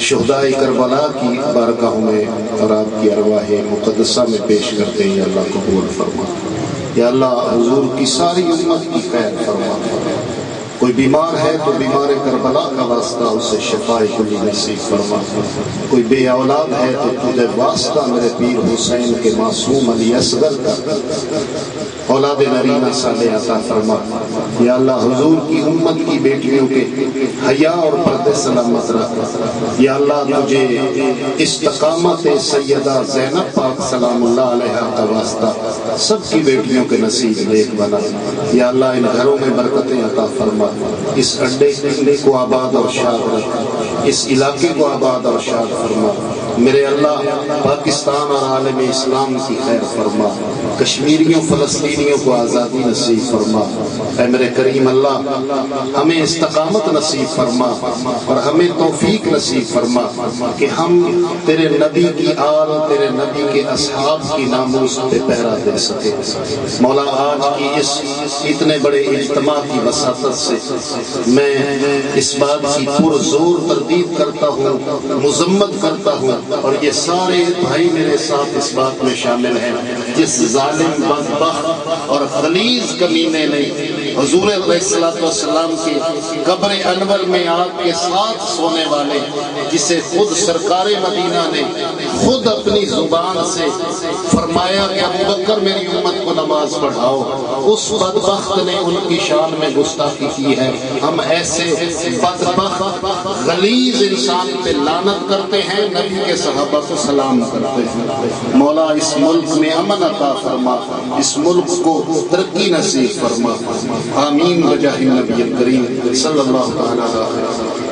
شہدائے کربلا کی بارگاہوں میں اور آپ کی ارواح مقدسہ میں پیش کرتے ہیں، یا اللہ قبول فرما۔ یا اللہ حضور کی ساری امت کی خیر فرما۔ کوئی بیمار ہے تو بیمار کربلا کا واسطہ اسے شفاء کلی نصیب فرما۔ کوئی بے اولاد ہے تو تجھے واسطہ میرے پیر حسین کے معصوم علی اصغر کا اولاد نرینہ صالح عطا فرما۔ یا اللہ حضور کی امت کی بیٹیوں کے حیا اور پردے سلامت رکھ۔ یا اللہ تجھے استقامت سیدہ زینب پاک سلام اللہ علیہ کا واسطہ سب کی بیٹیوں کے نصیب نیک بنا۔ یا اللہ ان گھروں میں برکتیں عطا فرما، اس اڈے کو آباد اور شاد رکھ، اس علاقے کو آباد اور شاد فرما۔ میرے اللہ پاکستان اور عالم اسلام کی خیر فرما، کشمیریوں فلسطینیوں کو آزادی نصیب فرما۔ اے میرے کریم اللہ ہمیں استقامت نصیب فرما اور ہمیں توفیق نصیب فرما کہ ہم تیرے نبی کی آل، تیرے نبی کے اصحاب کی ناموس پہ پہرا دے سکے۔ مولا آج کی اس اتنے بڑے اجتماع کی وساطت سے میں اس بات کی پرزور تردید کرتا ہوں، مذمت کرتا ہوں، اور یہ سارے بھائی میرے ساتھ اس بات میں شامل ہیں، جس ظالم بدبخت اور غلیظ کمینے نے حضور علیہ السلام کی قبر انور میں آپ کے ساتھ سونے والے، جسے خود سرکار مدینہ نے خود اپنی زبان سے فرمایا کہ ابو بکر میری امت کو نماز پڑھاؤ، اس بدبخت نے ان کی شان میں گستاخی کی ہے۔ ہم ایسے بدبخت غلیظ انسان پہ لعنت کرتے ہیں، نبی کے صحابہ کو سلام کرتے ہیں۔ مولا اس ملک میں امن عطا فرما، اس ملک کو ترقی نصیب فرما، آمین بجاہ نبی کریم صلی اللہ تعالی علیہ وسلم۔